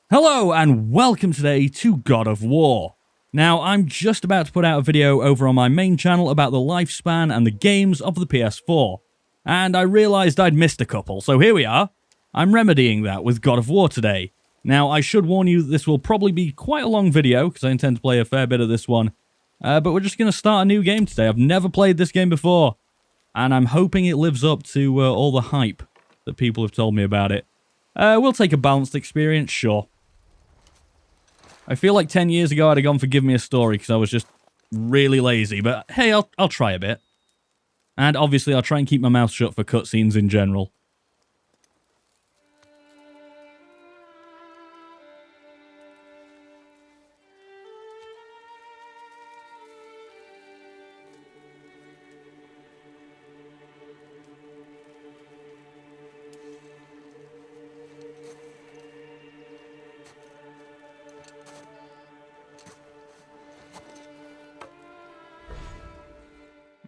Hello and welcome today to God of War. Now, I'm just about to put out a video over on my main channel about the lifespan and the games of the PS4, and I realised I'd missed a couple, so here we are. I'm remedying that with God of War today. Now, I should warn you that this will probably be quite a long video, because I intend to play a fair bit of this one, but we're just going to start a new game today. I've never played this game before, and I'm hoping it lives up to all the hype that people have told me about it. We'll take a balanced experience, sure. I feel like 10 years ago I'd have gone for Give Me a Story because I was just really lazy, but hey, I'll try a bit. And obviously I'll try and keep my mouth shut for cutscenes in general.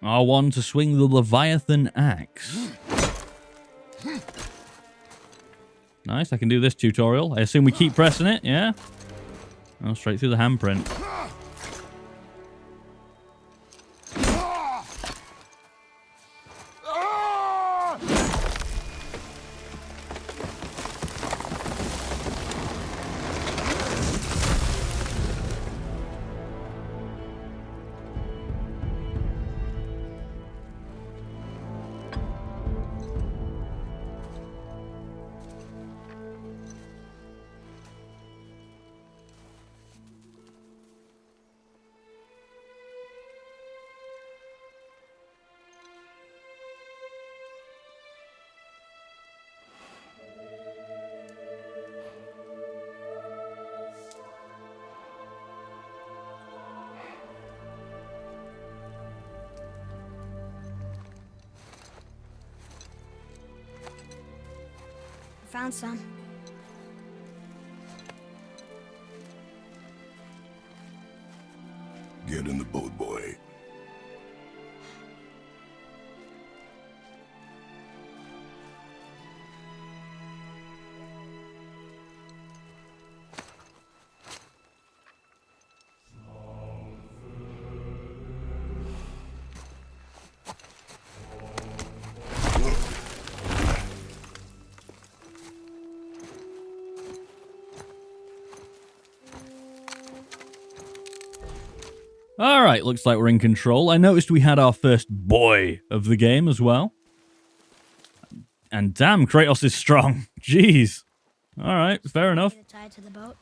R1 to swing the Leviathan axe. Nice, I can do this tutorial. I assume we keep pressing it, yeah? Oh, straight through the handprint. Found some. Get in the boat, boy. Alright, looks like we're in control. I noticed we had our first boy of the game as well. And damn, Kratos is strong. Jeez. Alright, fair enough. Tied to the boat.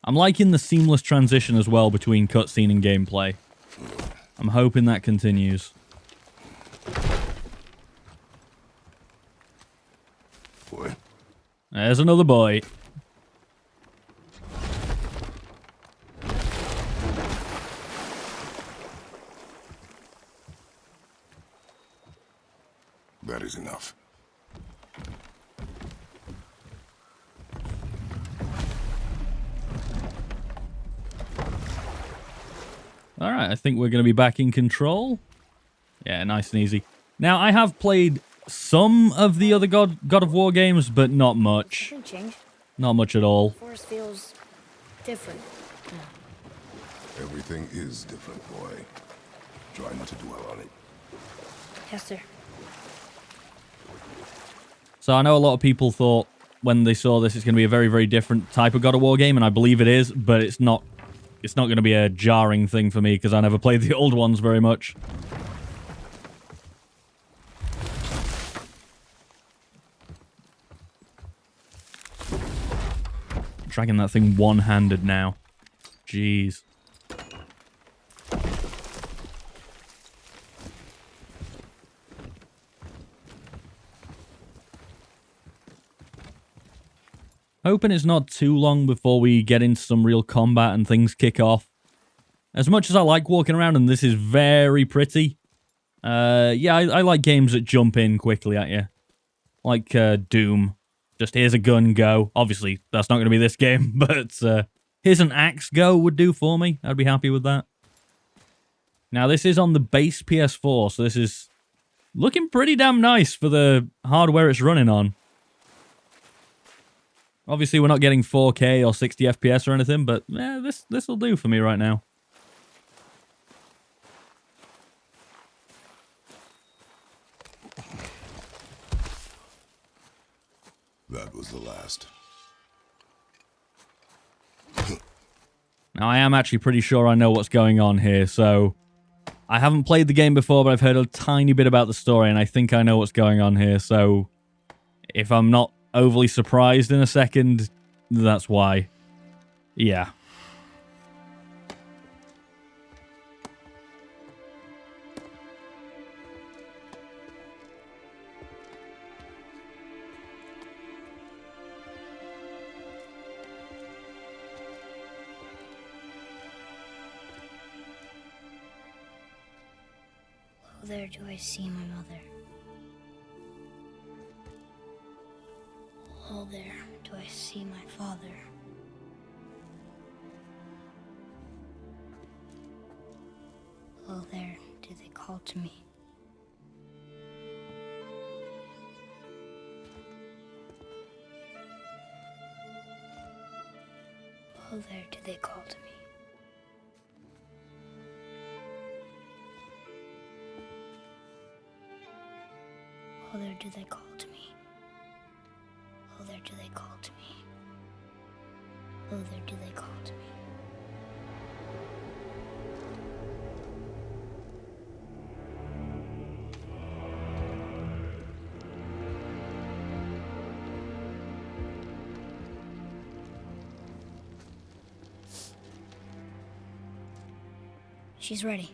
I'm liking the seamless transition as well between cutscene and gameplay. I'm hoping that continues. Boy. There's another boy. That is enough. Alright, I think we're going to be back in control. Yeah, nice and easy. Now, I have played some of the other God of War games, but not much. Something changed. Not much at all. The forest feels different. Everything is different, boy. Try not to dwell on it. Yes, sir. So I know a lot of people thought when they saw this it's going to be a very, very different type of God of War game, and I believe it is, but it's not going to be a jarring thing for me because I never played the old ones very much. Dragging that thing one-handed now. Jeez. Hoping it's not too long before we get into some real combat and things kick off. As much as I like walking around and this is very pretty, yeah, I like games that jump in quickly at you. Like Doom. Just here's a gun, go. Obviously, that's not going to be this game, but here's an axe, go would do for me. I'd be happy with that. Now, this is on the base PS4, so this is looking pretty damn nice for the hardware it's running on. Obviously, we're not getting 4K or 60 FPS or anything, but this will do for me right now. That was the last. Now, I am actually pretty sure I know what's going on here, so... I haven't played the game before, but I've heard a tiny bit about the story, and I think I know what's going on here, so... If I'm not overly surprised in a second, that's why. Yeah. Oh, there do I see my mother. Oh, there do I see my father. Oh, there do they call to me. Oh, there do they call to me. Oh, there do they call to me. Oh, there do they call to me. Oh, there do they call to me. She's ready.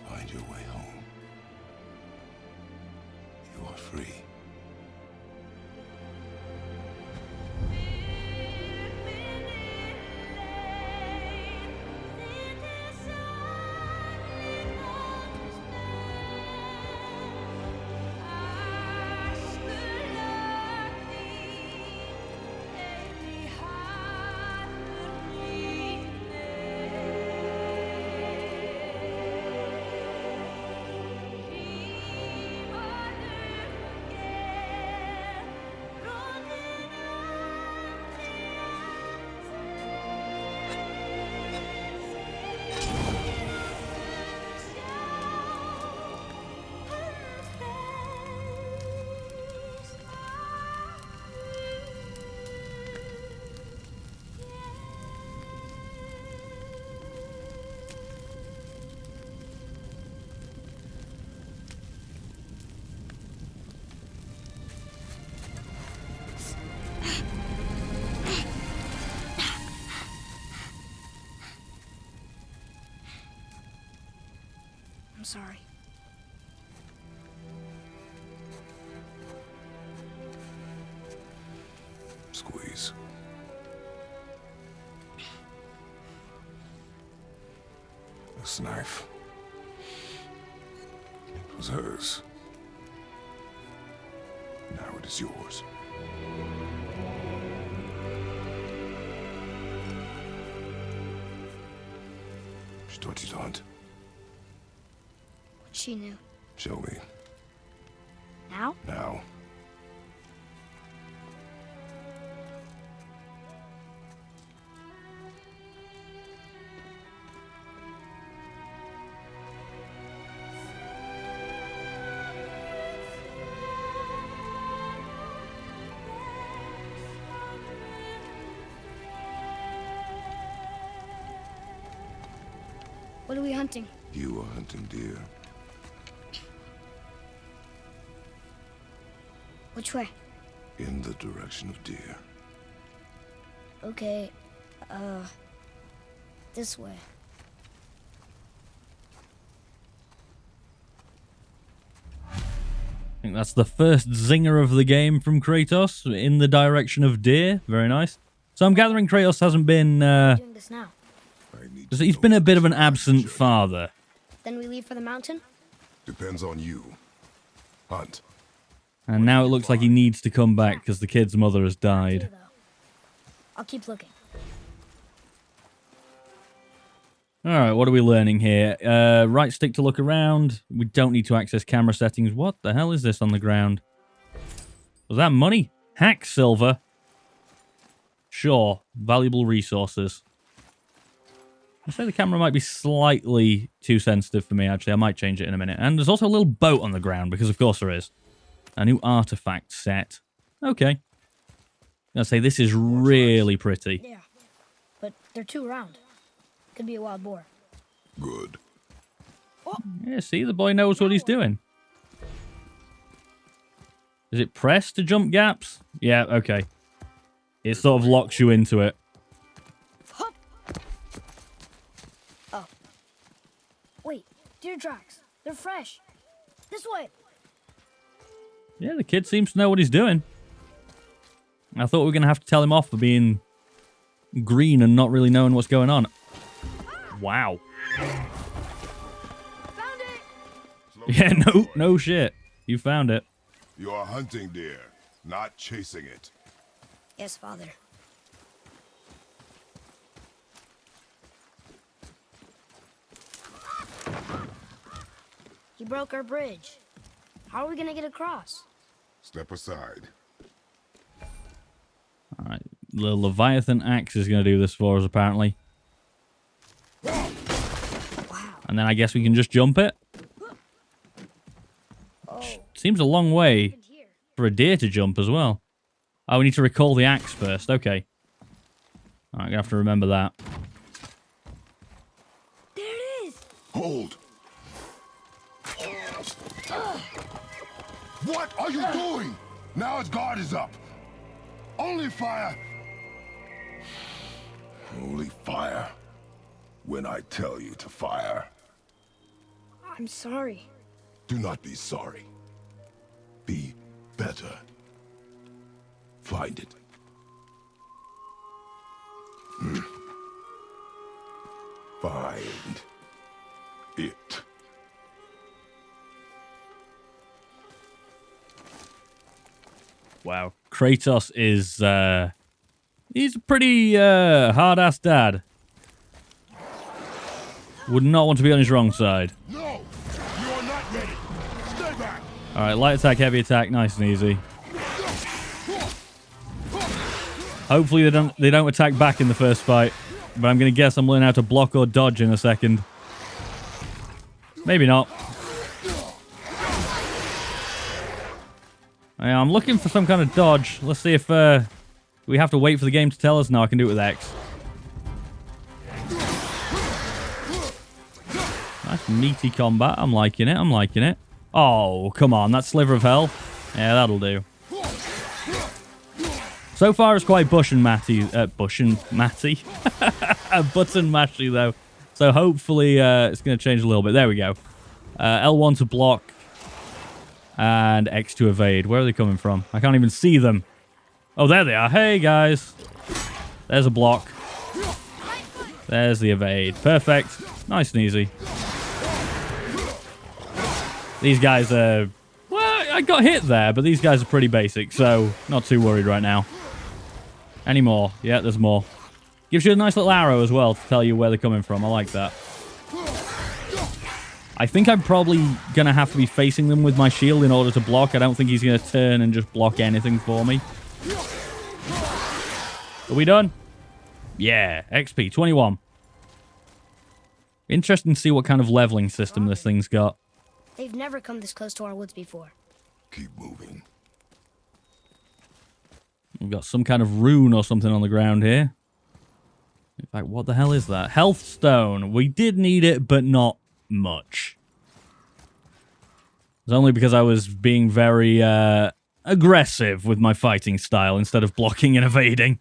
Find your way home. You are free. I'm sorry. Squeeze. This knife. It was hers. Now it is yours. She taught you to hunt. She knew. Show me. Now? Now. What are we hunting? You are hunting deer. Which way? In the direction of deer. Okay, this way. I think that's the first zinger of the game from Kratos, in the direction of deer. Very nice. So I'm gathering Kratos hasn't been, Doing this now. I need he's been a bit of an absent father. Then we leave for the mountain? Depends on you. Hunt. And now it looks like he needs to come back because the kid's mother has Here, died. though. I'll keep looking. Alright, what are we learning here? Right stick to look around. We don't need to access camera settings. What the hell is this on the ground? Was that money? Hack silver? Sure. Valuable resources. I say the camera might be slightly too sensitive for me, actually. I might change it in a minute. And there's also a little boat on the ground, because of course there is. A new artifact set. Okay. I'll say this is really pretty. Yeah, but they're too round. Could be a wild boar. Good. Yeah, see, the boy knows what he's doing. Is it press to jump gaps? Yeah, okay. It sort of locks you into it. Oh. Wait, deer tracks. They're fresh. This way. Yeah, the kid seems to know what he's doing. I thought we were going to have to tell him off for being green and not really knowing what's going on. Wow. Found it. Yeah, no shit. You found it. You are hunting deer, not chasing it. Yes, Father. He broke our bridge. How are we gonna get across? Step aside. Alright, the Leviathan axe is going to do this for us, apparently. Wow. And then I guess we can just jump it. Oh, Seems a long way happened here. for a deer to jump as well. Oh, we need to recall the axe first. Okay. Alright, I'm going to have to remember that. There it is. Hold. What are you doing? Now his guard is up. Only fire. Only fire. When I tell you to fire. I'm sorry. Do not be sorry. Be better. Find it. Find it. Wow. Kratos is, he's a pretty, hard-ass dad. Would not want to be on his wrong side. No! You are not ready! Stay back! Alright, light attack, heavy attack, nice and easy. Hopefully they don't attack back in the first fight. But I'm going to guess I'm learning how to block or dodge in a second. Maybe not. Yeah, I'm looking for some kind of dodge. Let's see if we have to wait for the game to tell us. No, I can do it with X. Nice meaty combat. I'm liking it. I'm liking it. Oh, come on. That sliver of health. Yeah, that'll do. So far, it's quite button mashy, though. So hopefully, it's going to change a little bit. There we go. L1 to block. And X to evade. Where are they coming from? I can't even see them. Oh, there they are. Hey, guys. There's a block. There's the evade. Perfect. Nice and easy. These guys are... Well, I got hit there, but these guys are pretty basic, so not too worried right now. Any more? Yeah, there's more. Gives you a nice little arrow as well to tell you where they're coming from. I like that. I think I'm probably going to have to be facing them with my shield in order to block. I don't think he's going to turn and just block anything for me. Are we done? Yeah, XP 21. Interesting to see what kind of leveling system this thing's got. They've never come this close to our woods before. Keep moving. We've got some kind of rune or something on the ground here. In fact, what the hell is that? Health stone. We did need it, but not much. It's only because I was being very aggressive with my fighting style instead of blocking and evading.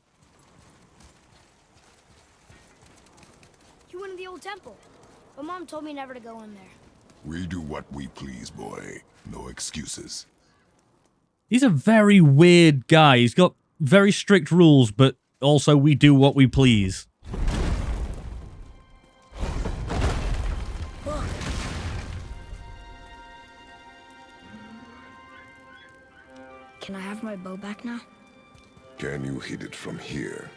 You went in the old temple, but Mom told me never to go in there. We do what we please, boy. No excuses. He's a very weird guy. He's got very strict rules, but also we do what we please. Can I have my bow back now? Can you hit it from here?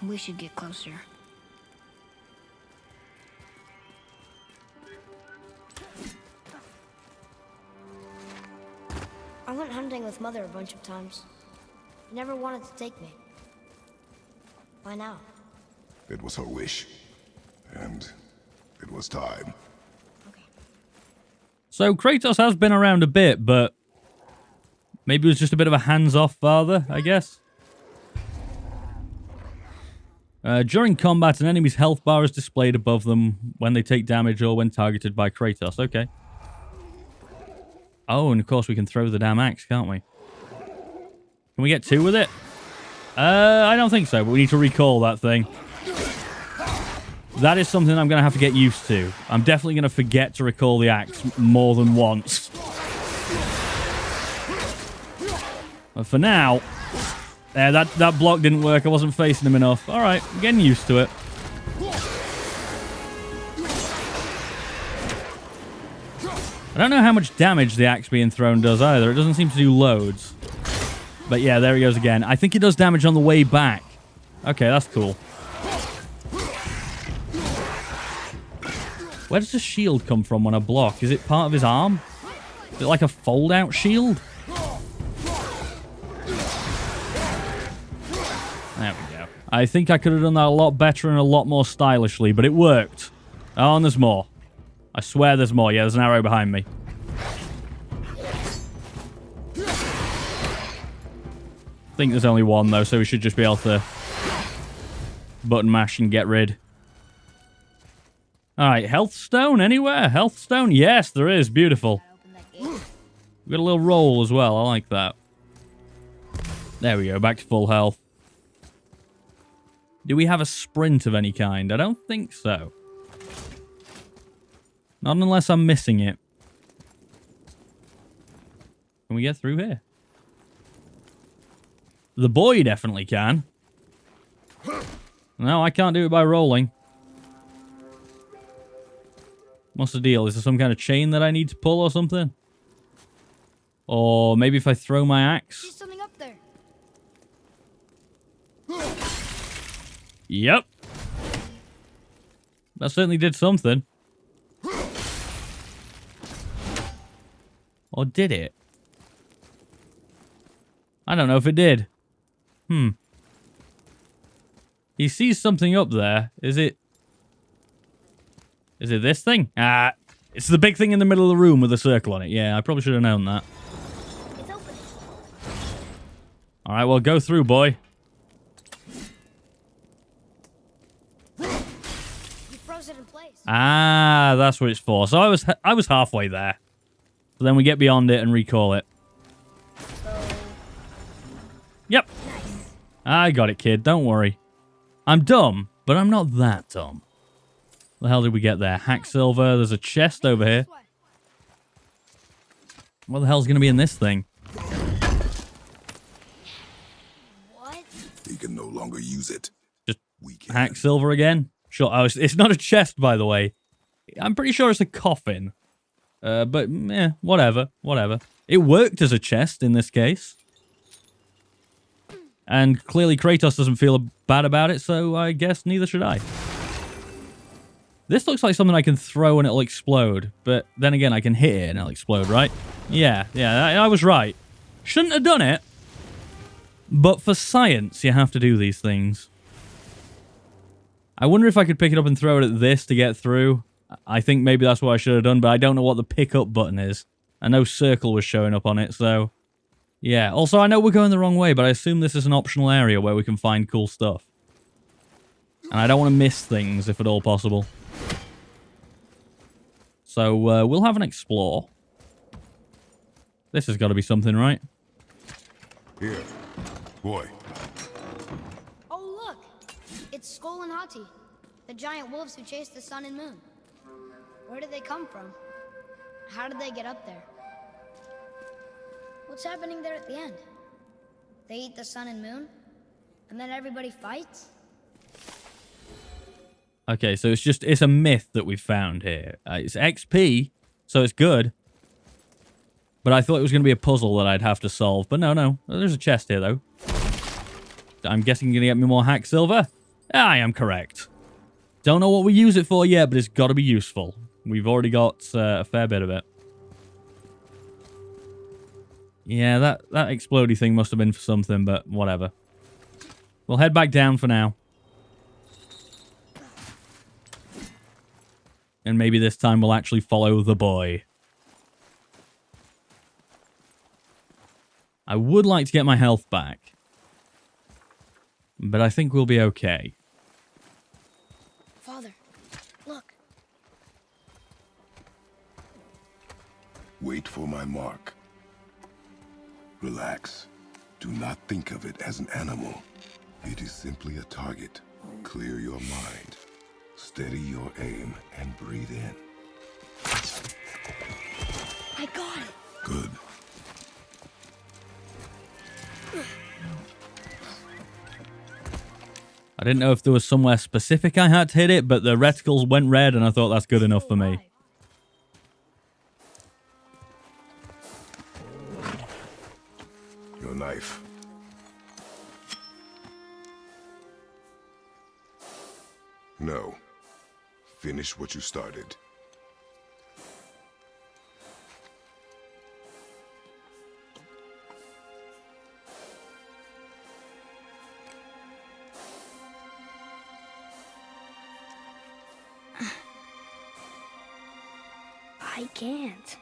We should get closer. I went hunting with Mother a bunch of times. She never wanted to take me. Why now? It was her wish. And it was time. Okay. So Kratos has been around a bit, but maybe he was just a bit of a hands-off father, I guess. During combat, an enemy's health bar is displayed above them when they take damage or when targeted by Kratos. Okay. Oh, and of course we can throw the damn axe, can't we? Can we get two with it? I don't think so, but we need to recall that thing. That is something I'm going to have to get used to. I'm definitely going to forget to recall the axe more than once. But for now... Yeah, that block didn't work. I wasn't facing him enough. All right, I'm getting used to it. I don't know how much damage the axe being thrown does either. It doesn't seem to do loads. But yeah, there he goes again. I think it does damage on the way back. Okay, that's cool. Where does the shield come from when I block? Is it part of his arm? Is it like a fold-out shield? There we go. I think I could have done that a lot better and a lot more stylishly, but it worked. Oh, and there's more. I swear there's more. Yeah, there's an arrow behind me. I think there's only one, though, so we should just be able to button mash and get rid. All right, health stone anywhere? Health stone? Yes, there is. Beautiful. We've got a little roll as well. I like that. There we go. Back to full health. Do we have a sprint of any kind? I don't think so. Not unless I'm missing it. Can we get through here? The boy definitely can. No, I can't do it by rolling. What's the deal? Is there some kind of chain that I need to pull or something? Or maybe if I throw my axe? There's something up there. Yep. That certainly did something. Or did it? I don't know if it did. He sees something up there. Is it this thing? Ah, it's the big thing in the middle of the room with a circle on it. Yeah, I probably should have known that. It's open. All right, well, go through, boy. You froze it in place. Ah, that's what it's for. So I was halfway there. So then we get beyond it and recall it. So... Yep. Nice. I got it, kid. Don't worry. I'm dumb, but I'm not that dumb. The hell did we get there? Hack silver. There's a chest over here. What the hell's going to be in this thing? What? He can no longer use it. Just We can. hack silver again? Sure. Oh, it's not a chest, by the way. I'm pretty sure it's a coffin. But, whatever. Whatever. It worked as a chest in this case. And clearly Kratos doesn't feel bad about it, so I guess neither should I. This looks like something I can throw and it'll explode. But then again, I can hit it and it'll explode, right? Yeah, I was right. Shouldn't have done it. But for science, you have to do these things. I wonder if I could pick it up and throw it at this to get through. I think maybe that's what I should have done, but I don't know what the pickup button is. I know circle was showing up on it, so... Yeah, also I know we're going the wrong way, but I assume this is an optional area where we can find cool stuff. And I don't want to miss things, if at all possible. So, we'll have an explore. This has got to be something, right? Here. Boy. Oh, look! It's Skull and Hati, the giant wolves who chase the sun and moon. Where did they come from? How did they get up there? What's happening there at the end? They eat the sun and moon? And then everybody fights? Okay, so it's a myth that we've found here. It's XP, so it's good. But I thought it was going to be a puzzle that I'd have to solve. But no. There's a chest here, though. I'm guessing you're going to get me more hack silver? I am correct. Don't know what we use it for yet, but it's got to be useful. We've already got a fair bit of it. Yeah, that explodey thing must have been for something, but whatever. We'll head back down for now. And maybe this time we'll actually follow the boy. I would like to get my health back. But I think we'll be okay. Father, look. Wait for my mark. Relax. Do not think of it as an animal. It is simply a target. Clear your mind. Steady your aim and breathe in. I got it. Good. I didn't know if there was somewhere specific I had to hit it, but the reticles went red and I thought that's good enough for me. Your knife. No. Finish what you started. I can't.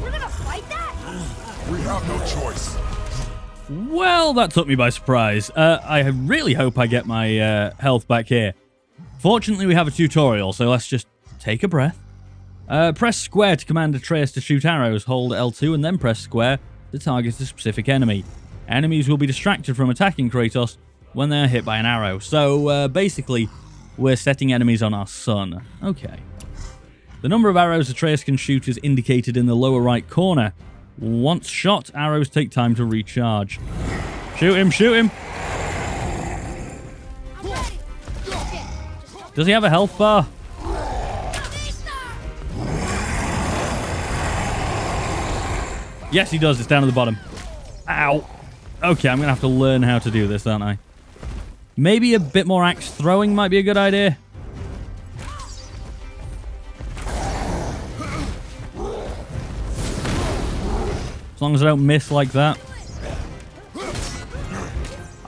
We're gonna fight that? We have no choice. Well, that took me by surprise. I really hope I get my health back here. Fortunately, we have a tutorial, so let's just take a breath. Press square to command Atreus to shoot arrows. Hold L2 and then press square to target a specific enemy. Enemies will be distracted from attacking Kratos when they are hit by an arrow. So, basically, we're setting enemies on our sun. Okay. The number of arrows Atreus can shoot is indicated in the lower right corner. Once shot, arrows take time to recharge. Shoot him, shoot him! I'm ready. Okay, Does he have a health bar? Yes, he does. It's down at the bottom. Ow. Okay, I'm going to have to learn how to do this, aren't I? Maybe a bit more axe throwing might be a good idea. As long as I don't miss like that.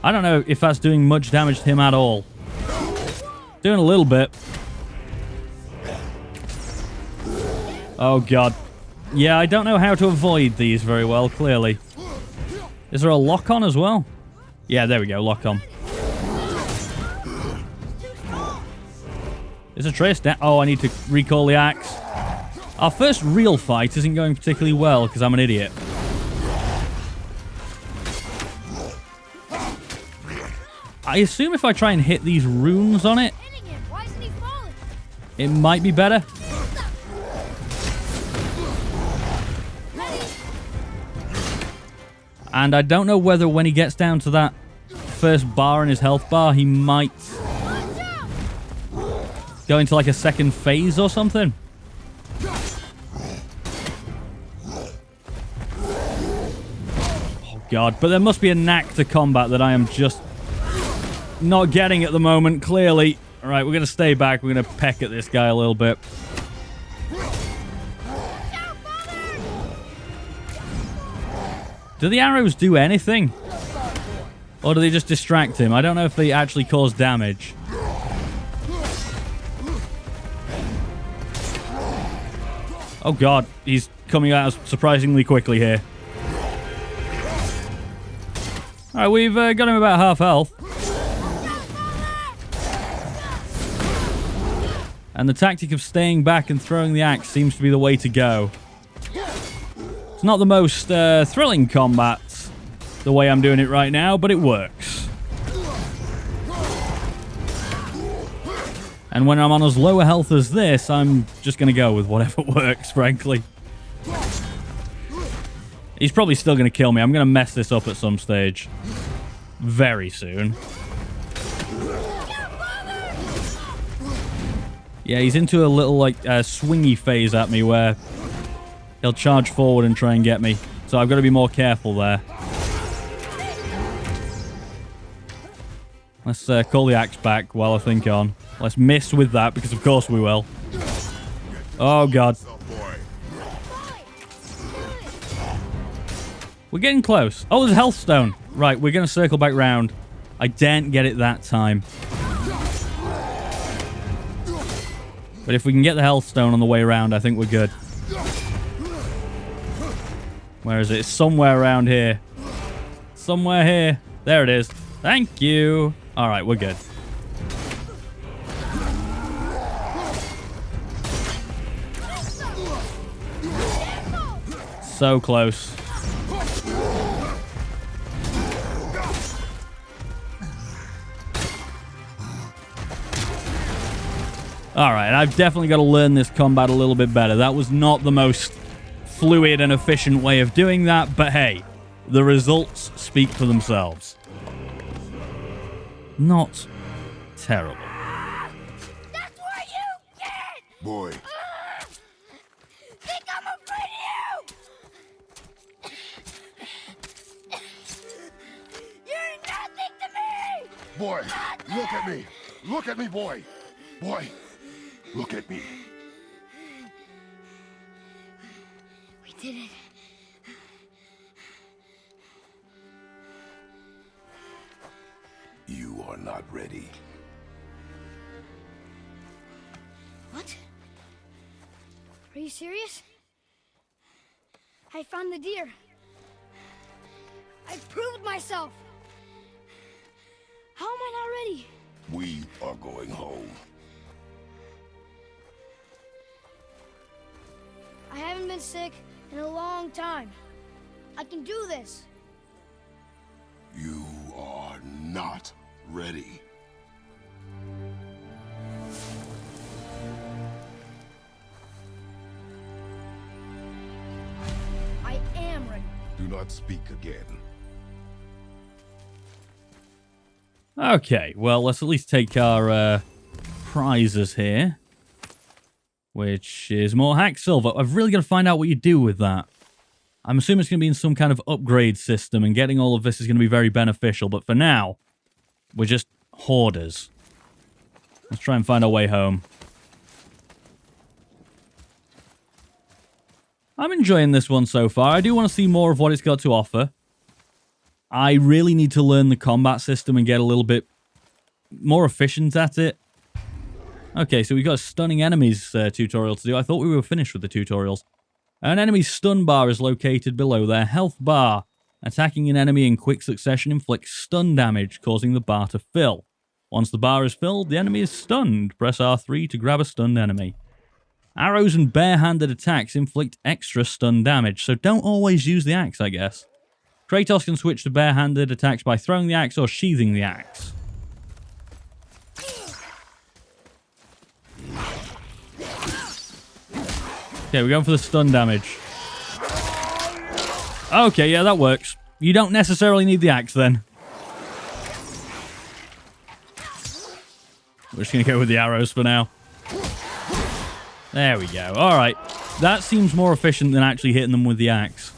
I don't know if that's doing much damage to him at all. Doing a little bit. Oh, God. Yeah, I don't know how to avoid these very well, clearly. Is there a lock-on as well? Yeah, there we go, lock-on. Is Atreus down? Oh, I need to recall the axe. Our first real fight isn't going particularly well because I'm an idiot. I assume if I try and hit these runes on it, Why isn't he falling? it might be better. And I don't know whether when he gets down to that first bar in his health bar, he might go into like a second phase or something. Oh, God. But there must be a knack to combat that I am just not getting at the moment, clearly. All right, we're going to stay back. We're going to peck at this guy a little bit. Do the arrows do anything? Or do they just distract him? I don't know if they actually cause damage. Oh god, he's coming out surprisingly quickly here. Alright, we've got him about half health. And the tactic of staying back and throwing the axe seems to be the way to go. It's not the most thrilling combat, the way I'm doing it right now, but it works. And when I'm on as low a health as this, I'm just going to go with whatever works, frankly. He's probably still going to kill me. I'm going to mess this up at some stage. Very soon. Yeah, he's into a little, like, swingy phase at me where he'll charge forward and try and get me. So I've got to be more careful there. Let's call the axe back while I think on. Let's miss with that, because of course we will. Oh, God. We're getting close. Oh, there's a health stone. Right, we're going to circle back round. I daren't get it that time. But if we can get the health stone on the way around, I think we're good. Where is it? It's somewhere around here. Somewhere here. There it is. Thank you. All right, we're good. So close. Alright, I've definitely got to learn this combat a little bit better. That was not the most fluid and efficient way of doing that, but hey, the results speak for themselves. Not terrible. That's where you get! Boy. Think I'm afraid of you! You're nothing to me! Boy, look at me. Look at me, boy. Boy, look at me. We did it. You are not ready. What? Are you serious? I found the deer. I proved myself. How am I not ready? We are going home. I haven't been sick in a long time. I can do this. You are not ready. I am ready. Do not speak again. Okay, well, let's at least take our prizes here. Which is more hack silver. I've really got to find out what you do with that. I'm assuming it's going to be in some kind of upgrade system, and getting all of this is going to be very beneficial. But for now, we're just hoarders. Let's try and find our way home. I'm enjoying this one so far. I do want to see more of what it's got to offer. I really need to learn the combat system and get a little bit more efficient at it. Okay, so we've got a stunning enemies tutorial to do. I thought we were finished with the tutorials. An enemy's stun bar is located below their health bar. Attacking an enemy in quick succession inflicts stun damage, causing the bar to fill. Once the bar is filled, the enemy is stunned. Press R3 to grab a stunned enemy. Arrows and bare-handed attacks inflict extra stun damage, so don't always use the axe, I guess. Kratos can switch to bare-handed attacks by throwing the axe or sheathing the axe. Okay, we're going for the stun damage. Okay, yeah, that works. You don't necessarily need the axe then. We're just going to go with the arrows for now. There we go. Alright. That seems more efficient than actually hitting them with the axe.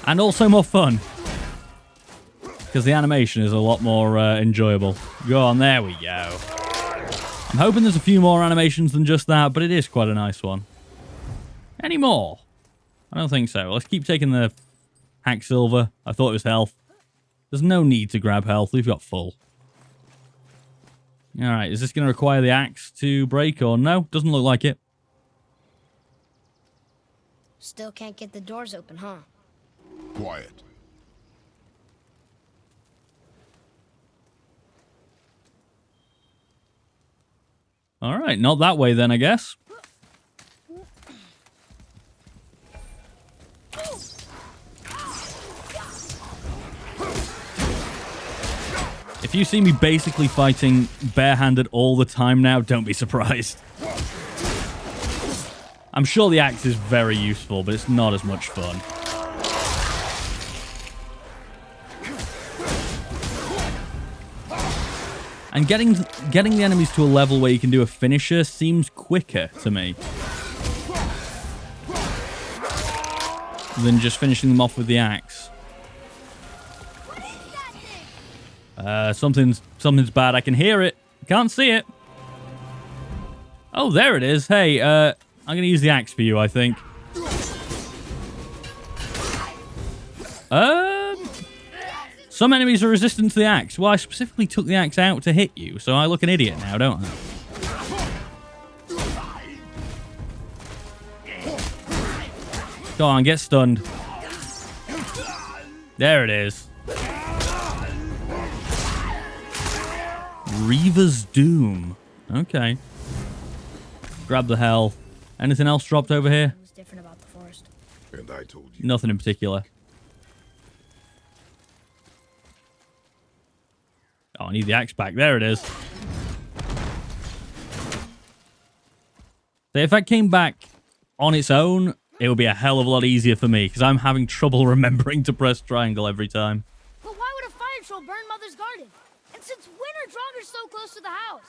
And also more fun. Because the animation is a lot more enjoyable. Go on, there we go. I'm hoping there's a few more animations than just that, but it is quite a nice one. Any more? I don't think so. Let's keep taking the hack silver. I thought it was health. There's no need to grab health. We've got full. Alright, is this going to require the axe to break or no? Doesn't look like it. Still can't get the doors open, huh? Quiet. Alright, not that way then, I guess. If you see me basically fighting barehanded all the time now, don't be surprised. I'm sure the axe is very useful, but it's not as much fun. And getting the enemies to a level where you can do a finisher seems quicker to me than just finishing them off with the axe. Something's bad. I can hear it. Can't see it. Oh, there it is. Hey, I'm going to use the axe for you, I think. Some enemies are resistant to the axe. Well, I specifically took the axe out to hit you, so I look an idiot now, don't I? Go on, get stunned. There it is. Reaver's Doom. Okay. Grab the health. Anything else dropped over here? What's different about the forest? And I told you. Nothing in particular. Oh, I need the axe back. There it is. So if that came back on its own, it would be a hell of a lot easier for me, because I'm having trouble remembering to press triangle every time. But why would a fire troll burn Mother's garden? And since when are Draugrs so close to the house?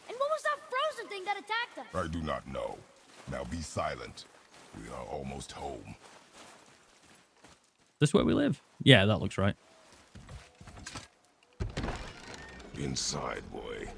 And what was that frozen thing that attacked us? I do not know. Now be silent. We are almost home. This where we live? Yeah, that looks right. Inside, boy.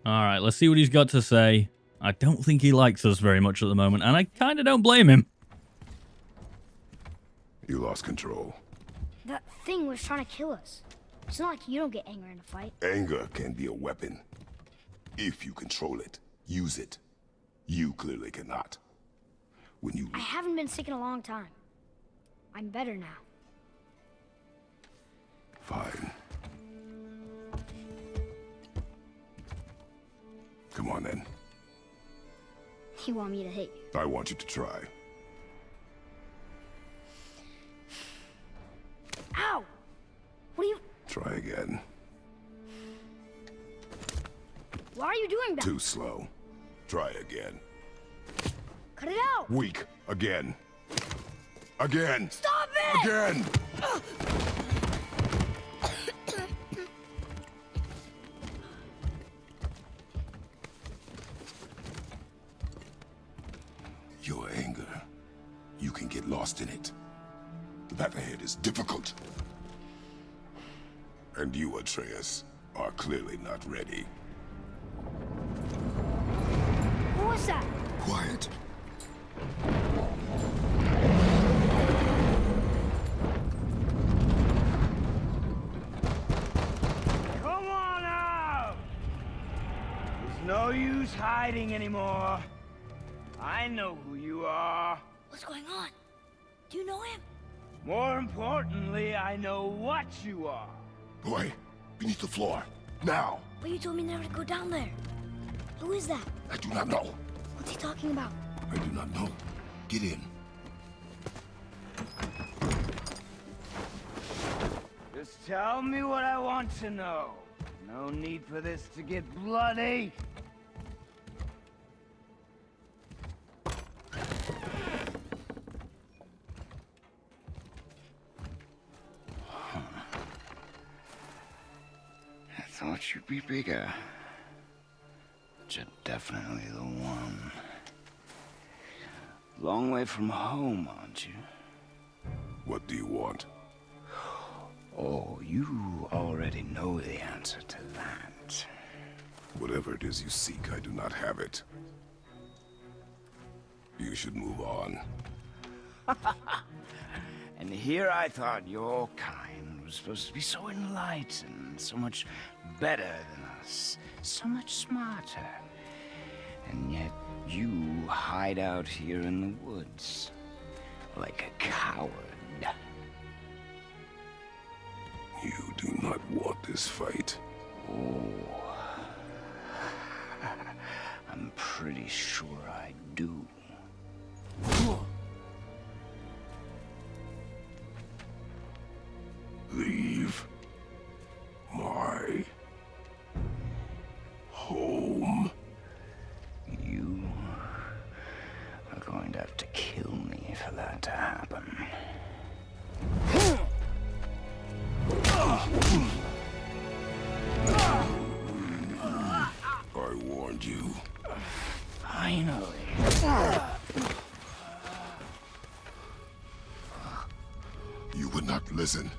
Alright, let's see what he's got to say. I don't think he likes us very much at the moment, and I kind of don't blame him. You lost control. That thing was trying to kill us. It's not like you don't get angry in a fight. Anger can be a weapon. If you control it, use it. You clearly cannot. When you... I haven't been sick in a long time. I'm better now. Fine. Come on, then. You want me to hit you? I want you to try. Ow! What are you... Try again. Why are you doing that? Too slow. Try again. Cut it out! Weak. Again. Again. Stop it! Again! Your anger. You can get lost in it. The path ahead is difficult. And you, Atreus, are clearly not ready. What was that? Quiet. Come on out! There's no use hiding anymore. I know who you are. What's going on? Do you know him? More importantly, I know what you are. Boy, beneath the floor. Now. But you told me never to go down there. Who is that? I do not know. What's he talking about? I do not know. Get in. Just tell me what I want to know. No need for this to get bloody. I thought you'd be bigger. But you're definitely the one. Long way from home, aren't you? What do you want? Oh, you already know the answer to that. Whatever it is you seek, I do not have it. You should move on. And here I thought your kind was supposed to be so enlightened, so much better than us, so much smarter. And yet you hide out here in the woods, like a coward. You do not want this fight. Oh, I'm pretty sure I do. Leave my home. You are going to have to kill me for that to happen. I warned you. Finally. You would not listen.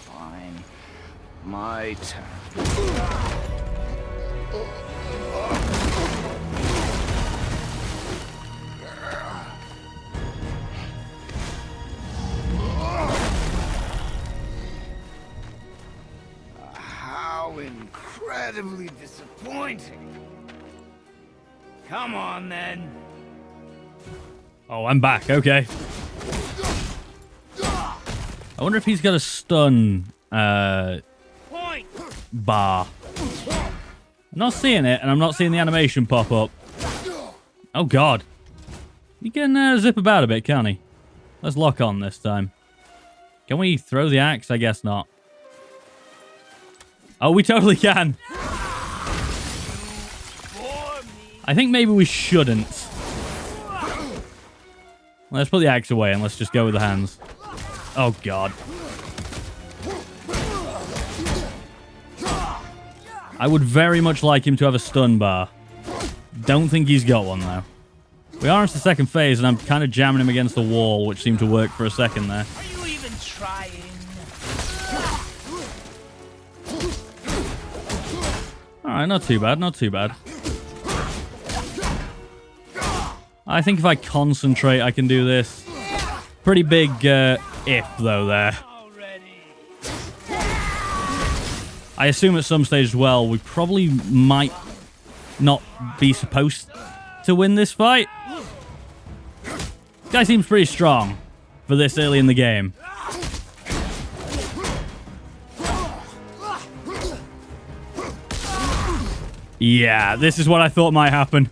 Fine. My turn. How incredibly disappointing. Come on, then. Oh, I'm back. Okay. I wonder if he's got a stun Point. bar. I'm not seeing it, and I'm not seeing the animation pop up. Oh, God. He can zip about a bit, can't he? Let's lock on this time. Can we throw the axe? I guess not. Oh, we totally can. I think maybe we shouldn't. Let's put the axe away and let's just go with the hands. Oh, God. I would very much like him to have a stun bar. Don't think he's got one, though. We are into the second phase, and I'm kind of jamming him against the wall, which seemed to work for a second there. Are you even trying? Alright, not too bad, not too bad. I think if I concentrate, I can do this. Pretty big if, though, there. I assume at some stage as well, we probably might not be supposed to win this fight. This guy seems pretty strong for this early in the game. Yeah, this is what I thought might happen.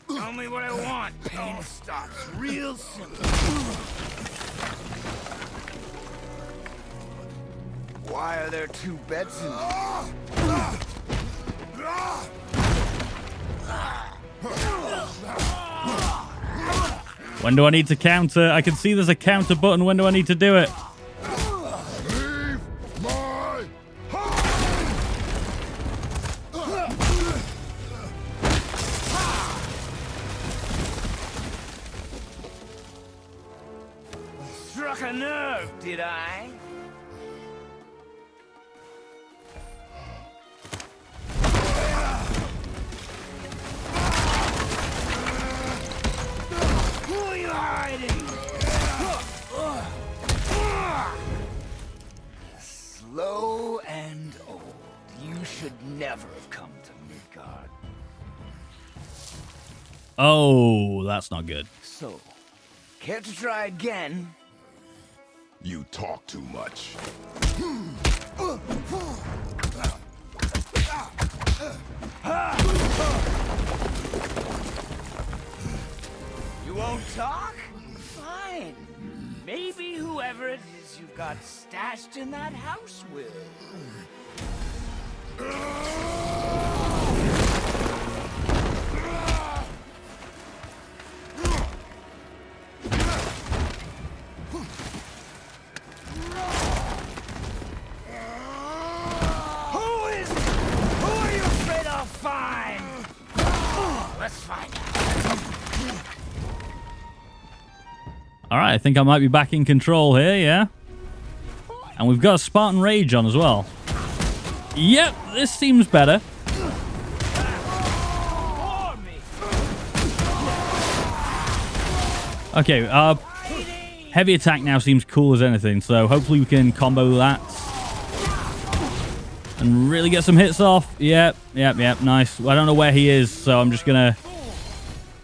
Tell me what I want. Pain stops real simple. Why are there two beds in there? When do I need to counter? I can see there's a counter button. When do I need to do it? Leave my did I? Who are you hiding? Slow and old. You should never have come to Midgard. Oh, that's not good. So, care to try again? You talk too much. You won't talk? Fine. Maybe whoever it is you've got stashed in that house will. Who are you afraid I'll find? Let's find out. All right, I think I might be back in control here, yeah? And we've got a Spartan Rage on as well. Yep, this seems better. Okay, heavy attack now seems cool as anything, so hopefully we can combo that. And really get some hits off. Yep, nice. Well, I don't know where he is, so I'm just gonna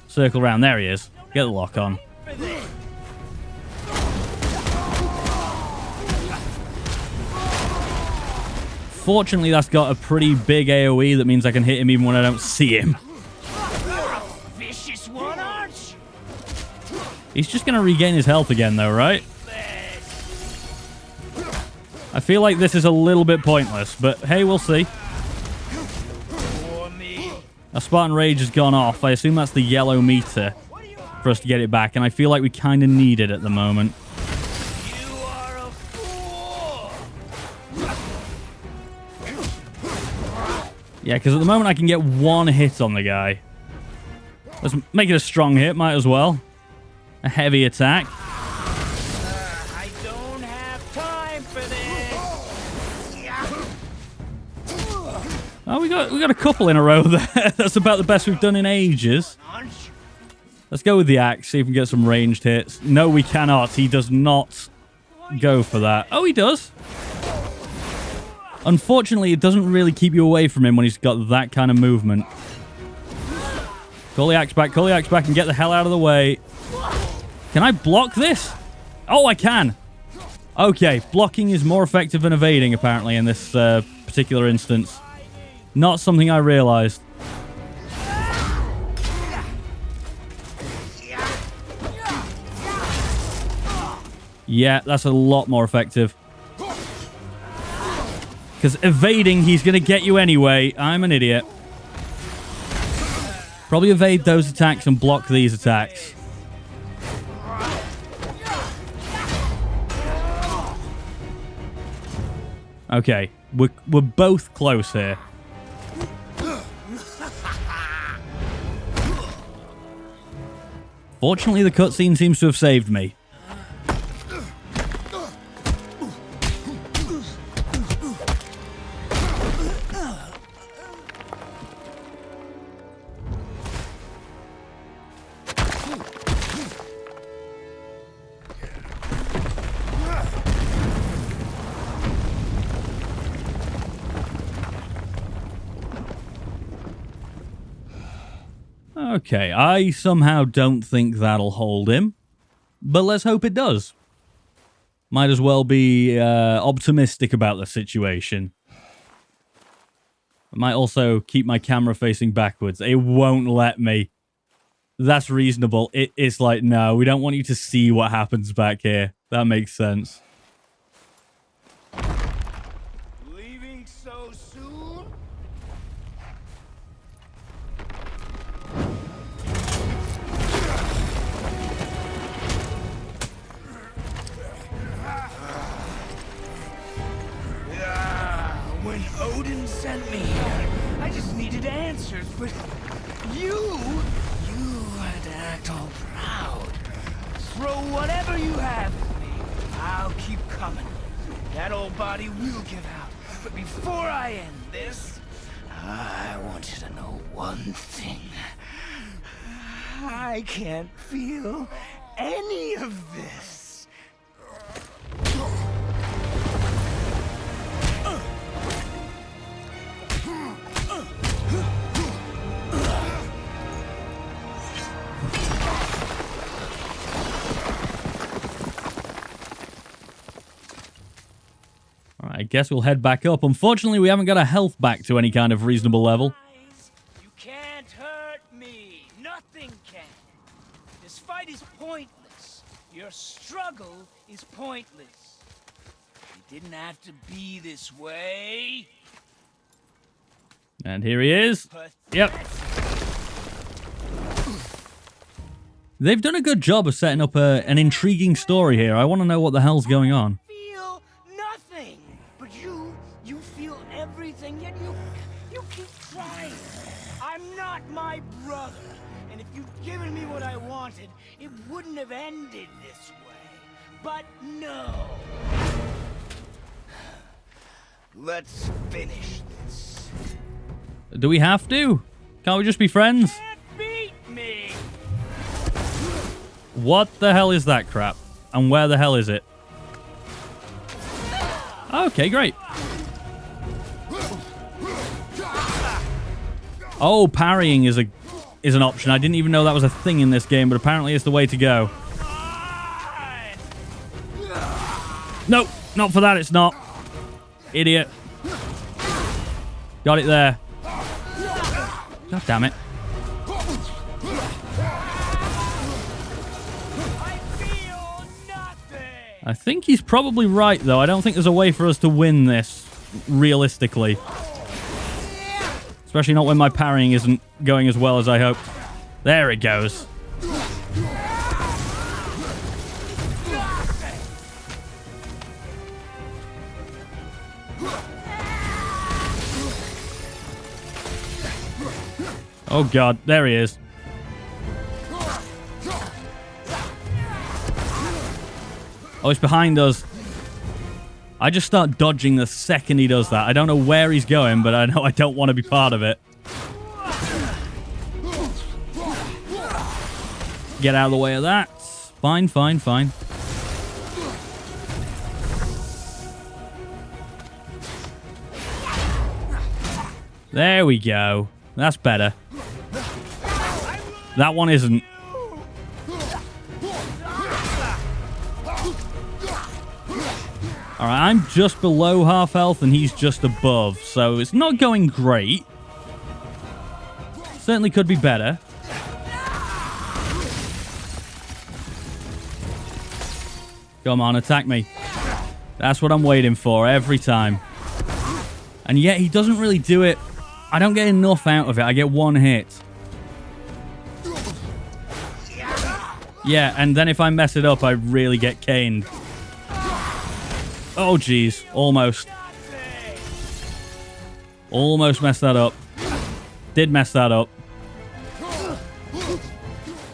circle around. There he is. Get the lock on. Fortunately, that's got a pretty big AoE that means I can hit him even when I don't see him. Vicious one, aren't you? He's just going to regain his health again, though, right? I feel like this is a little bit pointless, but hey, we'll see. Our Spartan Rage has gone off. I assume that's the yellow meter for us to get it back, and I feel like we kind of need it at the moment. You are a fool. Yeah, because at the moment I can get one hit on the guy. Let's make it a strong hit, might as well. A heavy attack. I don't have time for this. Oh, we got a couple in a row there. That's about the best we've done in ages. Let's go with the axe, see if we can get some ranged hits. No, we cannot. He does not go for that. Oh, he does. Unfortunately, it doesn't really keep you away from him when he's got that kind of movement. Call the axe back, and get the hell out of the way. Can I block this? Oh, I can. Okay, blocking is more effective than evading, apparently, in this particular instance. Not something I realized. Yeah, that's a lot more effective. Because evading, he's going to get you anyway. I'm an idiot. Probably evade those attacks and block these attacks. Okay, we're both close here. Fortunately, the cutscene seems to have saved me. Okay, I somehow don't think that'll hold him, but let's hope it does. Might as well be optimistic about the situation. I might also keep my camera facing backwards. It won't let me. That's reasonable. It's like, no, we don't want you to see what happens back here. That makes sense. Leaving so soon? When Odin sent me here, I just needed answers, but you had to act all proud. Throw whatever you have at me. I'll keep coming. That old body will give out. But before I end this, I want you to know one thing. I can't feel any of this. I guess we'll head back up. Unfortunately, we haven't got our health back to any kind of reasonable level. You can't hurt me. Nothing can. This fight is pointless. Your struggle is pointless. It didn't have to be this way. And here he is. Yep. They've done a good job of setting up an intriguing story here. I want to know what the hell's going on. Feel nothing, but you feel everything, yet you keep trying. I'm not my brother, and if you'd given me what I wanted, it wouldn't have ended this way. But no. Let's finish this. Do we have to? Can't we just be friends? Can't beat me. What the hell is that crap? And where the hell is it? Okay, great. Oh, parrying is an option. I didn't even know that was a thing in this game, but apparently it's the way to go. No, not for that, it's not. Idiot. Got it there. God damn it. I think he's probably right, though. I don't think there's a way for us to win this, realistically. Especially not when my parrying isn't going as well as I hoped. There it goes. Oh, God. There he is. Oh, it's behind us. I just start dodging the second he does that. I don't know where he's going, but I know I don't want to be part of it. Get out of the way of that. Fine, fine, fine. There we go. That's better. That one isn't. Alright, I'm just below half health and he's just above, so it's not going great. Certainly could be better. Come on, attack me. That's what I'm waiting for every time. And yet he doesn't really do it. I don't get enough out of it. I get one hit. Yeah, and then if I mess it up, I really get caned. Oh, jeez. Almost. Almost messed that up. Did mess that up.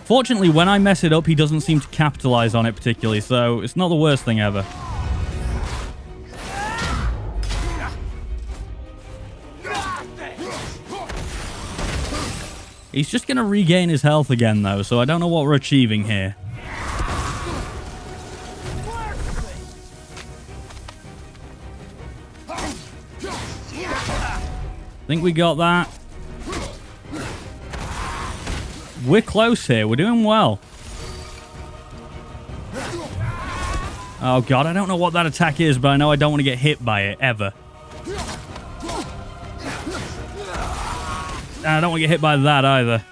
Fortunately, when I mess it up, he doesn't seem to capitalize on it particularly, so it's not the worst thing ever. He's just going to regain his health again, though, so I don't know what we're achieving here. Think we got that. We're close here. We're doing well. Oh, God. I don't know what that attack is, but I know I don't want to get hit by it, ever. I don't want to get hit by that, either.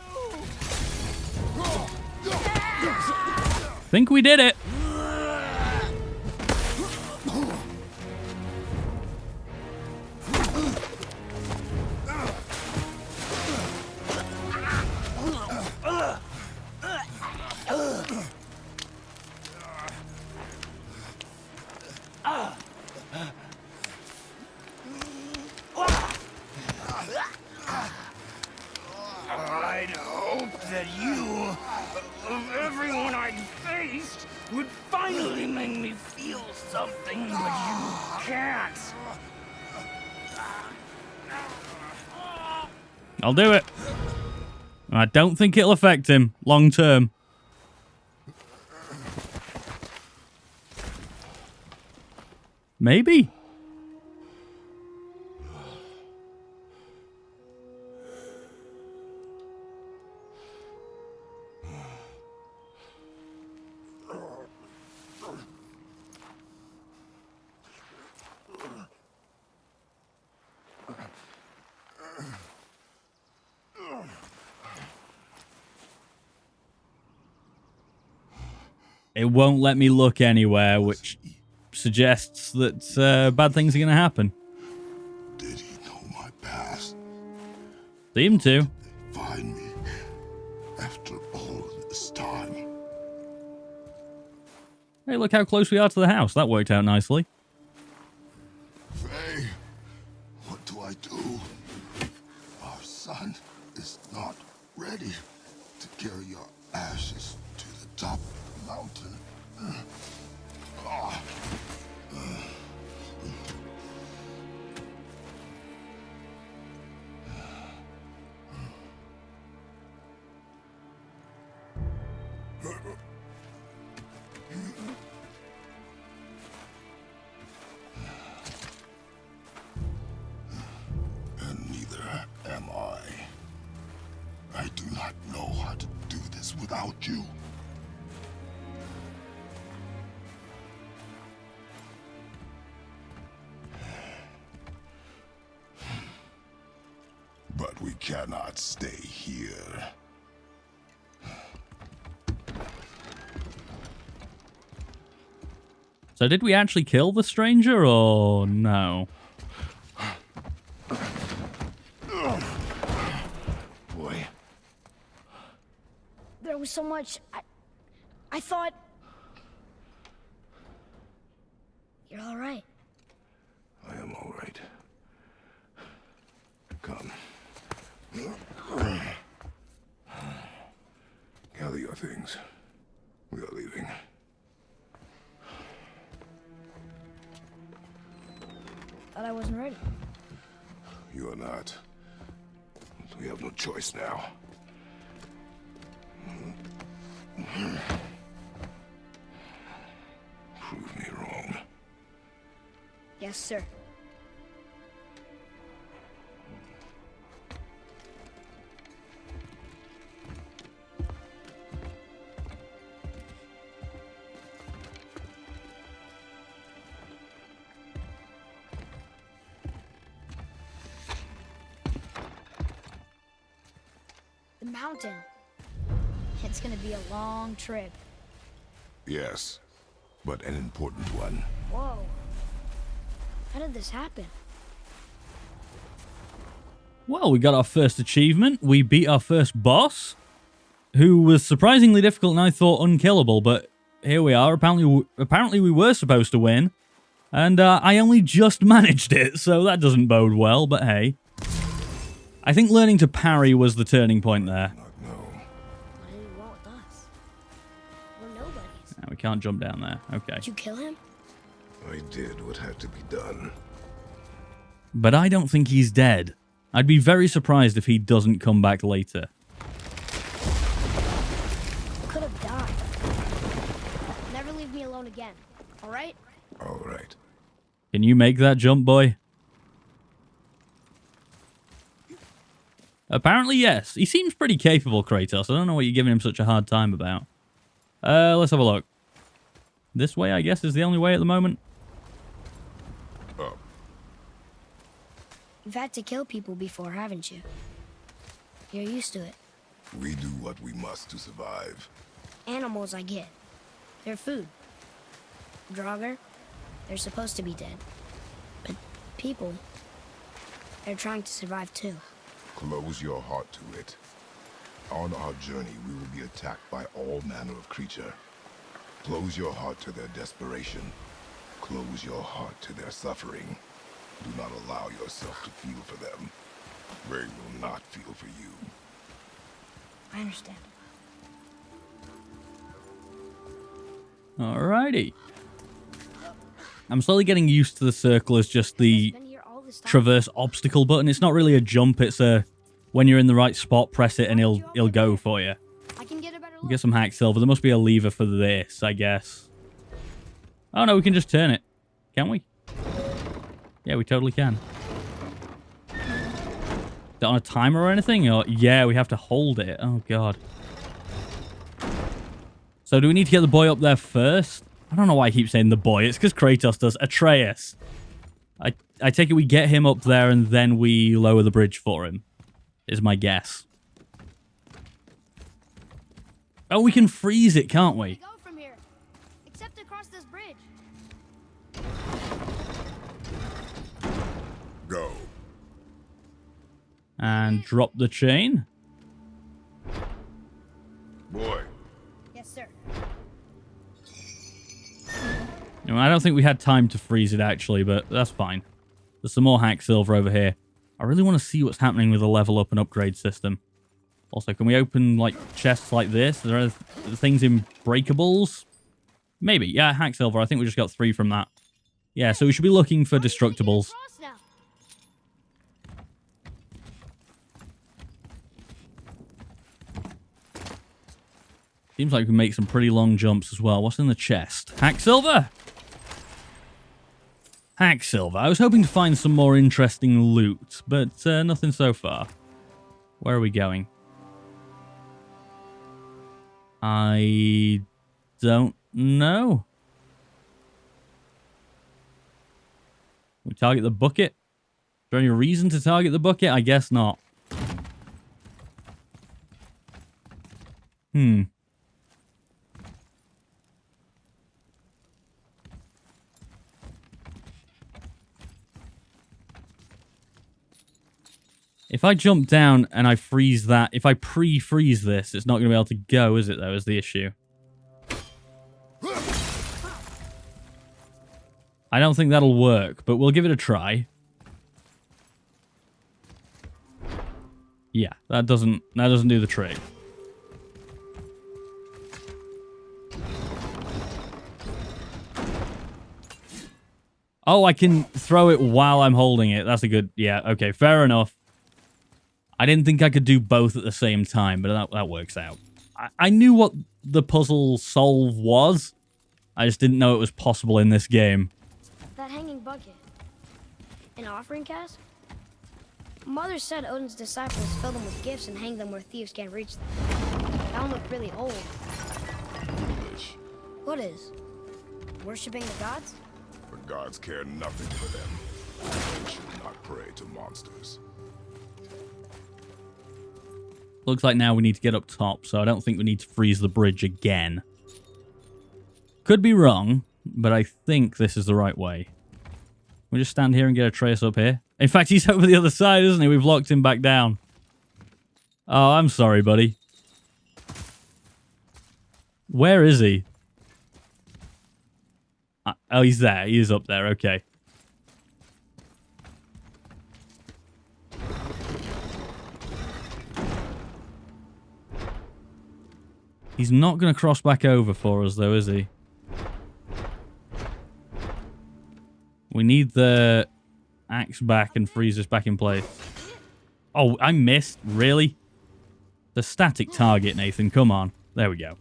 Think we did it. I'd hoped that you, of everyone I'd faced, would but you can't. I'll do it. I don't think it'll affect him long term. Maybe. It won't let me look anywhere, which suggests that bad things are going to happen. Did he know my past? Seem to. Find me after all this time. Hey, look how close we are to the house. That worked out nicely. Faye, what do I do? Our son is not ready to carry your ashes to the top mountain. Ah. And neither am I. I do not know how to do this without you. But we cannot stay here. So did we actually kill the stranger or no? Boy. There was so much. I thought. You're all right. I am all right. Come. Gather your things. We are leaving. Thought I wasn't ready. You are not. We have no choice now. Prove me wrong. Yes, sir. The mountain. It's gonna be a long trip. Yes, but an important one. Whoa. How did this happen? Well, we got our first achievement. We beat our first boss, who was surprisingly difficult and I thought unkillable, but here we are. Apparently we were supposed to win, and I only just managed it, so that doesn't bode well, but hey. I think learning to parry was the turning point there. No. What did he want with us? We're nobodies. We can't jump down there. Okay. Did you kill him? I did what had to be done. But I don't think he's dead. I'd be very surprised if he doesn't come back later. Could have died. Never leave me alone again. All right? All right. Can you make that jump, boy? Apparently, yes. He seems pretty capable, Kratos. I don't know what you're giving him such a hard time about. Let's have a look. This way, I guess, is the only way at the moment. Up. You've had to kill people before, haven't you? You're used to it. We do what we must to survive. Animals, I get. They're food. Draugr, they're supposed to be dead. But people, they're trying to survive too. Close your heart to it. On our journey, we will be attacked by all manner of creature. Close your heart to their desperation. Close your heart to their suffering. Do not allow yourself to feel for them. They will not feel for you. I understand. Alrighty. I'm slowly getting used to the circle as just the Been here all this time. traverse obstacle button. It's not really a jump. It's a when you're in the right spot, press it and he'll go for you. I can get a better We'll look. get some hack silver. There must be a lever for this, I guess. Oh no, we can just turn it. Can we? Yeah, we totally can. Is that on a timer or anything? Or yeah, we have to hold it. Oh god. So do we need to get the boy up there first? I don't know why I keep saying the boy. It's because Kratos does. Atreus. I take it we get him up there and then we lower the bridge for him. Is my guess. Oh, we can freeze it, can't we? Go from here, except across this bridge. Go. And drop the chain. Boy. Yes, sir. No, I don't think we had time to freeze it, actually, but that's fine. There's some more hack silver over here. I really want to see what's happening with the level up and upgrade system. Also, can we open, like, chests like this? Are there things in breakables? Maybe. Yeah, hack silver. I think we just got 3 from that. Yeah, so we should be looking for destructibles. Cross now. Seems like we can make some pretty long jumps as well. What's in the chest? Hack silver! Hack silver. I was hoping to find some more interesting loot, but nothing so far. Where are we going? I don't know. We target the bucket? Is there any reason to target the bucket? I guess not. If I jump down and I freeze that, if I pre-freeze this, it's not going to be able to go, is it, though, is the issue. I don't think that'll work, but we'll give it a try. Yeah, that doesn't do the trick. Oh, I can throw it while I'm holding it. That's a good... Yeah, okay, fair enough. I didn't think I could do both at the same time, but that works out. I knew what the puzzle solve was. I just didn't know it was possible in this game. That hanging bucket. An offering cask? Mother said Odin's disciples fill them with gifts and hang them where thieves can't reach them. That one looked really old. Foolish. What is? Worshipping the gods? The gods care nothing for them. They should not pray to monsters. Looks like now we need to get up top, so I don't think we need to freeze the bridge again. Could be wrong, but I think this is the right way. We just stand here and get Atreus up here. In fact, he's over the other side, isn't he? We've locked him back down. Oh, I'm sorry, buddy. Where is he? Oh, he's there. He is up there. Okay. He's not going to cross back over for us, though, is he? We need the axe back and freeze this back in place. Oh, I missed. Really? The static target, Nathan. Come on. There we go.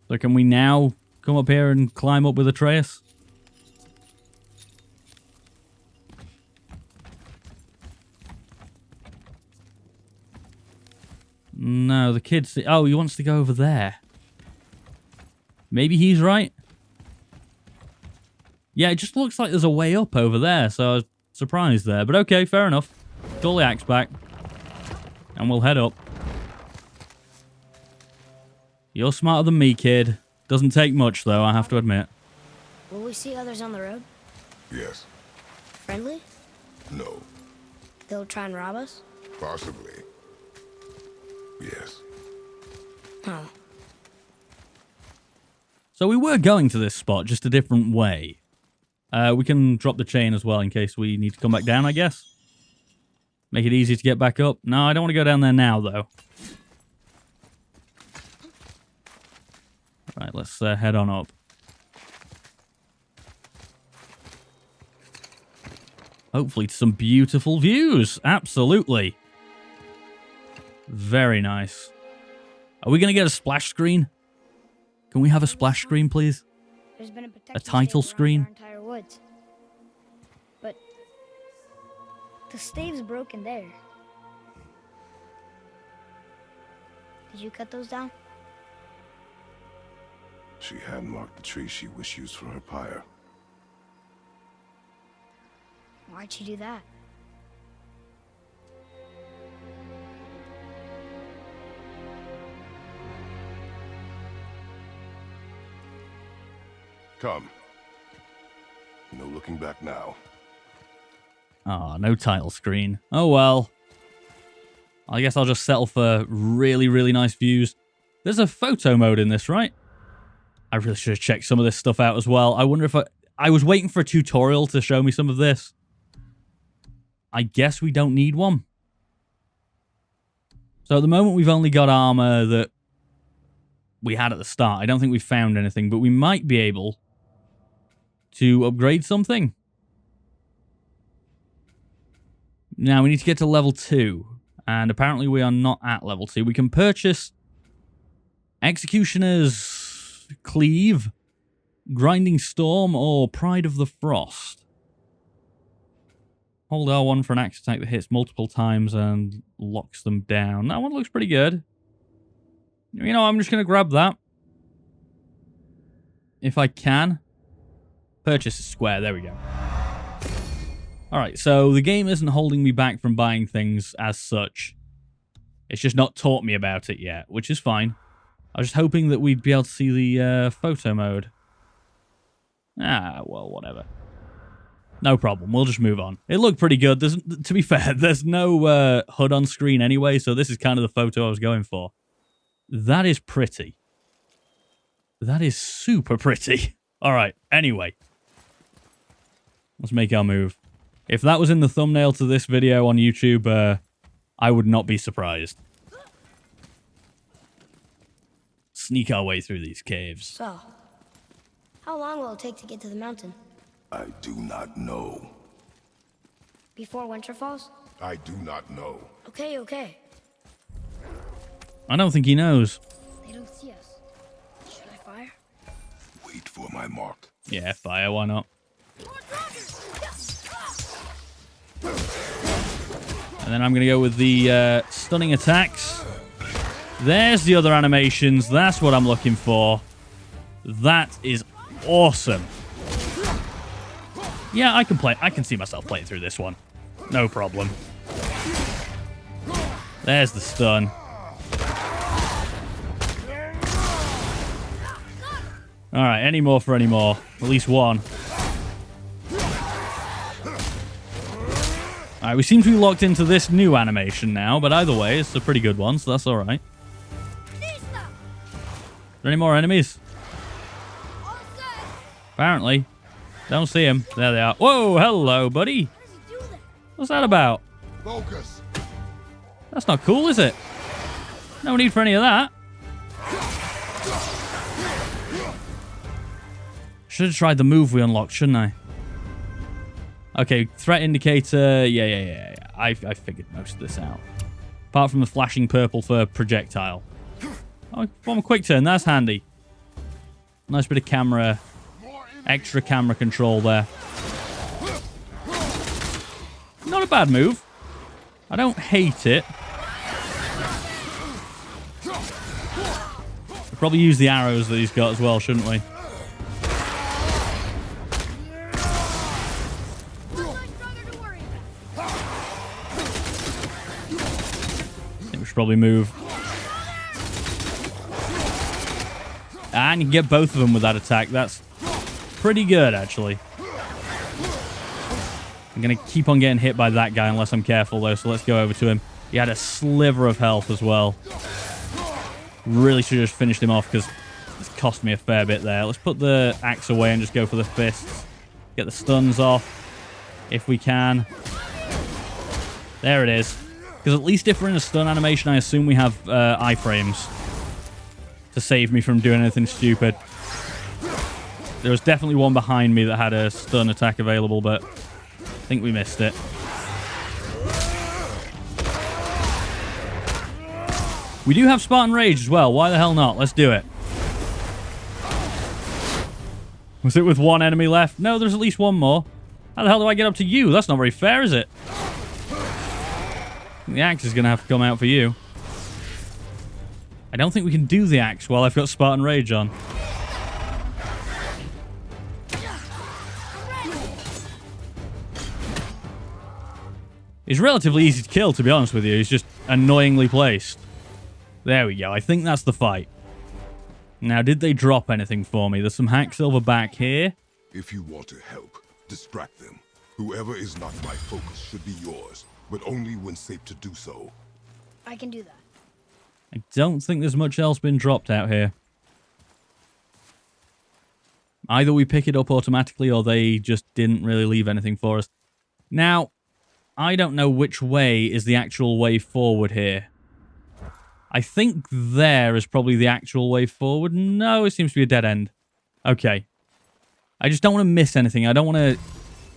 So can we now come up here and climb up with Atreus? No, the kid's... Oh, he wants to go over there. Maybe he's right. Yeah, it just looks like there's a way up over there, so I was surprised there. But okay, fair enough. Call the axe back. And we'll head up. You're smarter than me, kid. Doesn't take much, though, I have to admit. Will we see others on the road? Yes. Friendly? No. They'll try and rob us? Possibly. Yes. Oh. So we were going to this spot, just a different way. We can drop the chain as well in case we need to come back down, I guess. Make it easy to get back up. No, I don't want to go down there now, though. Right, let's head on up. Hopefully to some beautiful views. Absolutely. Very nice. Are we going to get a splash screen? Can we have a splash screen, please? There's been A title screen? Our entire woods. But the stave's broken there. Did you cut those down? She hand marked the tree she wished used for her pyre. Why'd she do that? Come. No looking back now. Oh, no title screen. Oh well. I guess I'll just settle for really, really nice views. There's a photo mode in this, right? I really should have checked some of this stuff out as well. I wonder if I was waiting for a tutorial to show me some of this. I guess we don't need one. So at the moment, we've only got armor that we had at the start. I don't think we've found anything, but we might be able to upgrade something. Now, we need to get to level 2. And apparently we are not at level 2. We can purchase Executioner's Cleave, Grinding Storm, or Pride of the Frost. Hold R1 for an axe attack that hits multiple times and locks them down. That one looks pretty good. You know, I'm just going to grab that. If I can. Purchase a square. There we go. Alright, so the game isn't holding me back from buying things as such. It's just not taught me about it yet, which is fine. I was just hoping that we'd be able to see the photo mode. Ah, well, whatever. No problem, we'll just move on. It looked pretty good. To be fair, there's no HUD on screen anyway, so this is kind of the photo I was going for. That is pretty. That is super pretty. Alright, anyway. Let's make our move. If that was in the thumbnail to this video on YouTube, I would not be surprised. Sneak our way through these caves. So, how long will it take to get to the mountain? I do not know. Before winter falls? I do not know. Okay, okay. I don't think he knows. They don't see us. Should I fire? Wait for my mark. Yeah, fire, why not? And then I'm going to go with the stunning attacks. There's the other animations. That's what I'm looking for. That is awesome. Yeah, I can see myself playing through this one. No problem. There's the stun. Alright, any more for any more. At least one. Alright, we seem to be locked into this new animation now, but either way, it's a pretty good one, so that's alright. Are there any more enemies? Apparently. Don't see him. There they are. Whoa, hello, buddy. What's that about? Focus. That's not cool, is it? No need for any of that. Should have tried the move we unlocked, shouldn't I? Okay, threat indicator. Yeah. I figured most of this out. Apart from the flashing purple for projectile. Oh, one quick turn. That's handy. Nice bit of camera. Extra camera control there. Not a bad move. I don't hate it. We'll probably use the arrows that he's got as well, shouldn't we? Probably move. And you can get both of them with that attack. That's pretty good, actually. I'm going to keep on getting hit by that guy unless I'm careful, though, so let's go over to him. He had a sliver of health as well. Really should have just finished him off because it's cost me a fair bit there. Let's put the axe away and just go for the fists. Get the stuns off if we can. There it is. Because at least if we're in a stun animation, I assume we have iframes. to save me from doing anything stupid. There was definitely one behind me that had a stun attack available, but I think we missed it. We do have Spartan Rage as well. Why the hell not? Let's do it. Was it with one enemy left? No, there's at least one more. How the hell do I get up to you? That's not very fair, is it? The axe is going to have to come out for you. I don't think we can do the axe while I've got Spartan Rage on. He's relatively easy to kill, to be honest with you. He's just annoyingly placed. There we go. I think that's the fight. Now, did they drop anything for me? There's some hack silver back here. If you want to help, distract them. Whoever is not my focus should be yours, but only when safe to do so. I can do that. I don't think there's much else been dropped out here. Either we pick it up automatically or they just didn't really leave anything for us. Now, I don't know which way is the actual way forward here. I think there is probably the actual way forward. No, it seems to be a dead end. Okay. I just don't want to miss anything. I don't want to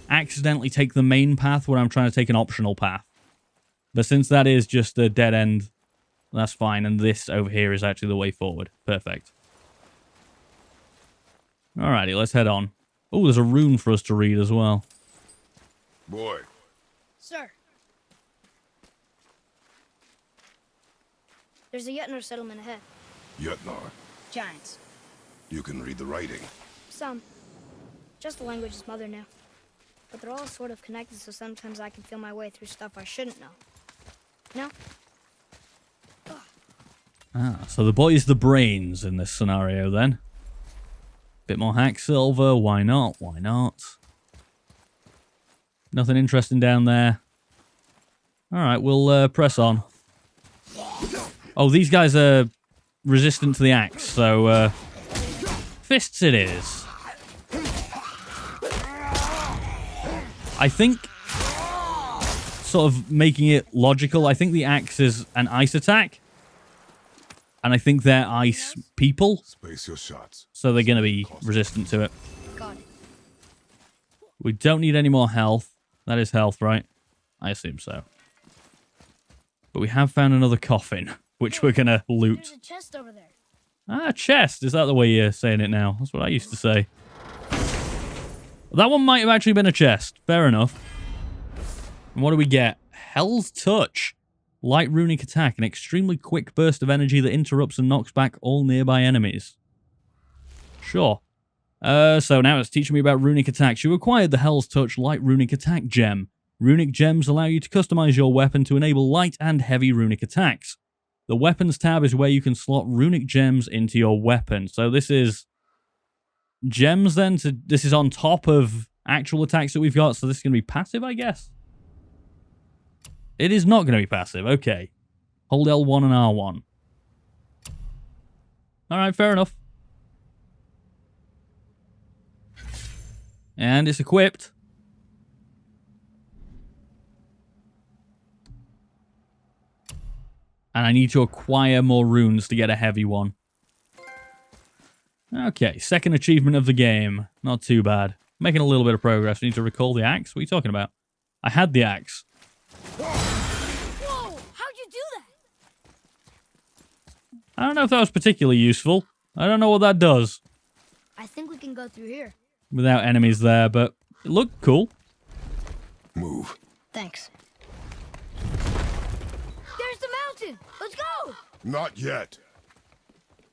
accidentally take the main path when I'm trying to take an optional path. But since that is just a dead end, that's fine. And this over here is actually the way forward. Perfect. Alrighty, let's head on. Oh, there's a rune for us to read as well. Boy. Sir. There's a Yetnar settlement ahead. Yetnar. Giants. You can read the writing. Some. Just the language his mother knew. But they're all sort of connected, so sometimes I can feel my way through stuff I shouldn't know. No? Ah, so the boy's the brains in this scenario then. Bit more hack silver, why not? Why not? Nothing interesting down there. Alright, we'll press on. Oh, these guys are resistant to the axe, so fists it is. I think, sort of making it logical, I think the axe is an ice attack. And I think they're ice people. Space your shots. So they're going to be resistant to it. Got it. We don't need any more health. That is health, right? I assume so. But we have found another coffin, which we're going to loot. There's a chest over there. Ah, chest. Is that the way you're saying it now? That's what I used to say. That one might have actually been a chest. Fair enough. And what do we get? Hell's Touch. Light runic attack. An extremely quick burst of energy that interrupts and knocks back all nearby enemies. Sure. So now it's teaching me about runic attacks. You acquired the Hell's Touch Light Runic Attack Gem. Runic gems allow you to customize your weapon to enable light and heavy runic attacks. The Weapons tab is where you can slot runic gems into your weapon. So this is gems then? This is on top of actual attacks that we've got, so this is going to be passive, I guess? It is not going to be passive. Okay. Hold L1 and R1. Alright, fair enough. And it's equipped. And I need to acquire more runes to get a heavy one. Okay, second achievement of the game. Not too bad. Making a little bit of progress. We need to recall the axe. What are you talking about? I had the axe. Whoa! How'd you do that? I don't know if that was particularly useful. I don't know what that does. I think we can go through here. Without enemies there, but it looked cool. Move. Thanks. There's the mountain! Let's go! Not yet.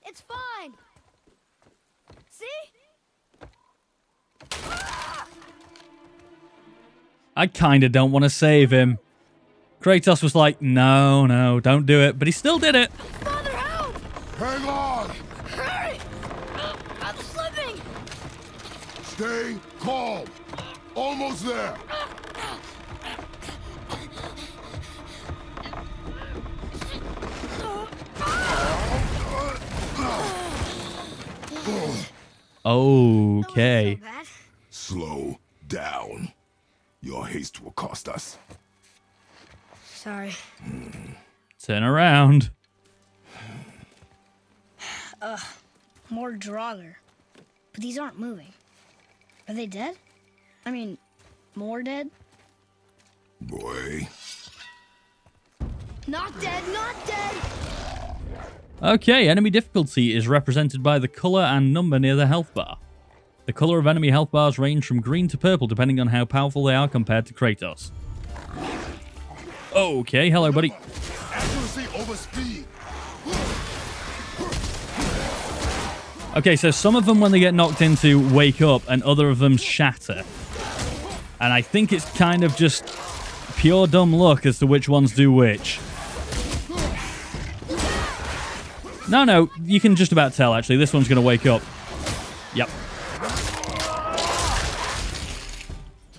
It's fine. See? I kinda don't want to save him. Kratos was like, no, don't do it. But he still did it. Father, help! Hang on! Hurry! I'm slipping! Stay calm. Almost there. Okay. That wasn't so bad. Slow down. Your haste will cost us. Sorry. Turn around. More Draugr. But these aren't moving. Are they dead? I mean, more dead? Boy. Not dead, not dead! Okay, enemy difficulty is represented by the colour and number near the health bar. The colour of enemy health bars range from green to purple depending on how powerful they are compared to Kratos. Okay, hello buddy. Accuracy over speed. Okay, so some of them when they get knocked into wake up and other of them shatter. And I think it's kind of just pure dumb luck as to which ones do which. No, you can just about tell actually. This one's going to wake up. Yep.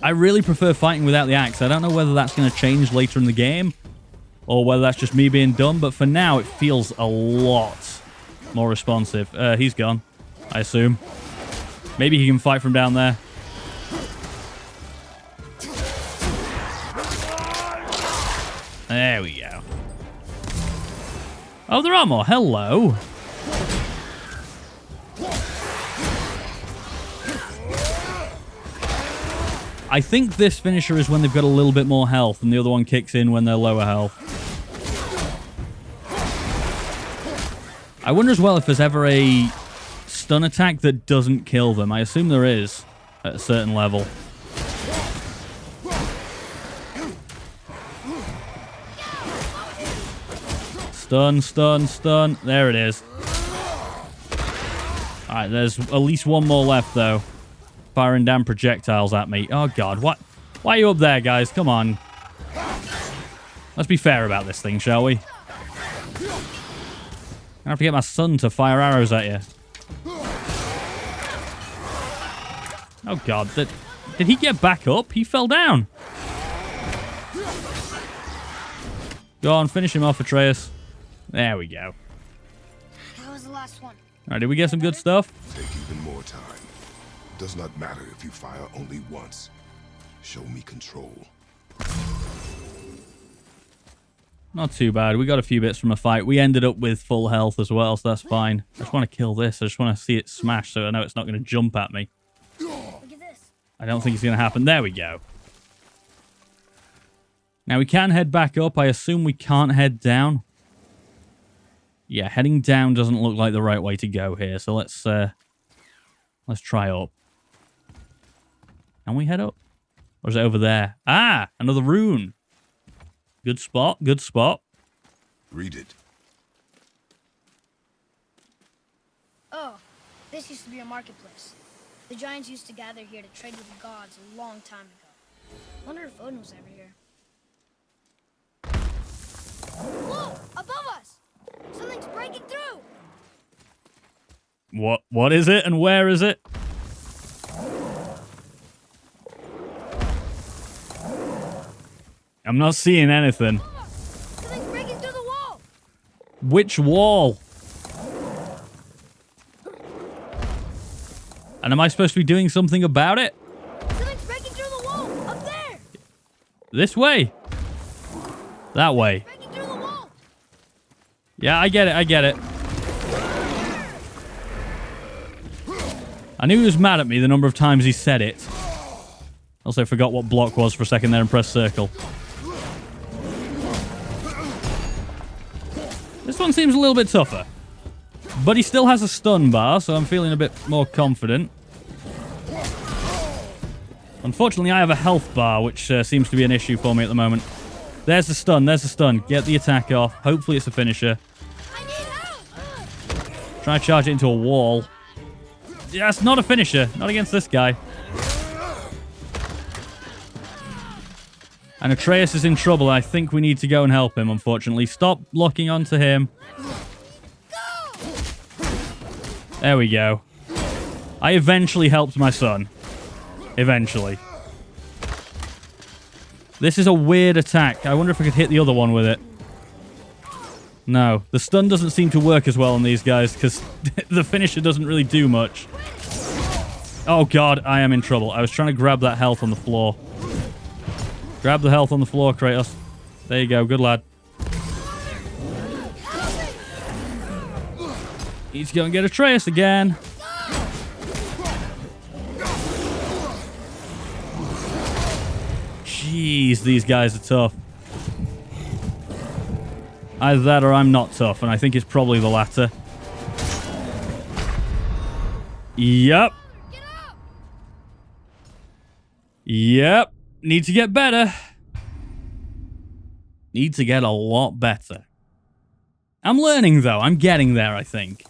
I really prefer fighting without the axe. I don't know whether that's going to change later in the game or whether that's just me being dumb, but for now it feels a lot more responsive. He's gone, I assume. Maybe he can fight from down there. There we go. Oh, there are more. Hello. I think this finisher is when they've got a little bit more health and the other one kicks in when they're lower health. I wonder as well if there's ever a stun attack that doesn't kill them. I assume there is at a certain level. Stun, stun, stun. There it is. Alright, there's at least one more left, though. Firing damn projectiles at me. Oh, God. What? Why are you up there, guys? Come on. Let's be fair about this thing, shall we? I have to get my son to fire arrows at you. Oh, God. Did he get back up? He fell down. Go on, finish him off, Atreus. There we go. That was the last one. All right, did we get some good stuff? Take even more time. Does not matter if you fire only once. Show me control. Not too bad. We got a few bits from a fight. We ended up with full health as well, so that's fine. I just want to kill this. I just want to see it smash so I know it's not going to jump at me. Look at this. I don't think it's going to happen. There we go. Now we can head back up. I assume we can't head down. Yeah, heading down doesn't look like the right way to go here. So let's try up. Can we head up? Or is it over there? Ah, another rune. Good spot, good spot. Read it. Oh, this used to be a marketplace. The giants used to gather here to trade with the gods a long time ago. Wonder if Odin was ever here. Look! Above us! Something's breaking through! What is it and where is it? I'm not seeing anything. Something's breaking through the wall! Which wall? And am I supposed to be doing something about it? Something's breaking through the wall! Up there! This way? That way? Breaking through the wall! Yeah, I get it, I get it. I knew he was mad at me the number of times he said it. Also forgot what block was for a second there and pressed circle. This one seems a little bit tougher. But he still has a stun bar, so I'm feeling a bit more confident. Unfortunately, I have a health bar, which seems to be an issue for me at the moment. There's the stun, there's the stun. Get the attack off. Hopefully it's a finisher. I need help! Try to charge it into a wall. Yeah, it's not a finisher. Not against this guy. And Atreus is in trouble. I think we need to go and help him, unfortunately. Stop locking onto him. There we go. I eventually helped my son. Eventually. This is a weird attack. I wonder if I could hit the other one with it. No. The stun doesn't seem to work as well on these guys because the finisher doesn't really do much. Oh, God. I am in trouble. I was trying to grab that health on the floor. Grab the health on the floor, Kratos. There you go. Good lad. Need to go and get Atreus again. Jeez, these guys are tough. Either that or I'm not tough, and I think it's probably the latter. Yep. Yep. Need to get better. Need to get a lot better. I'm learning, though. I'm getting there, I think.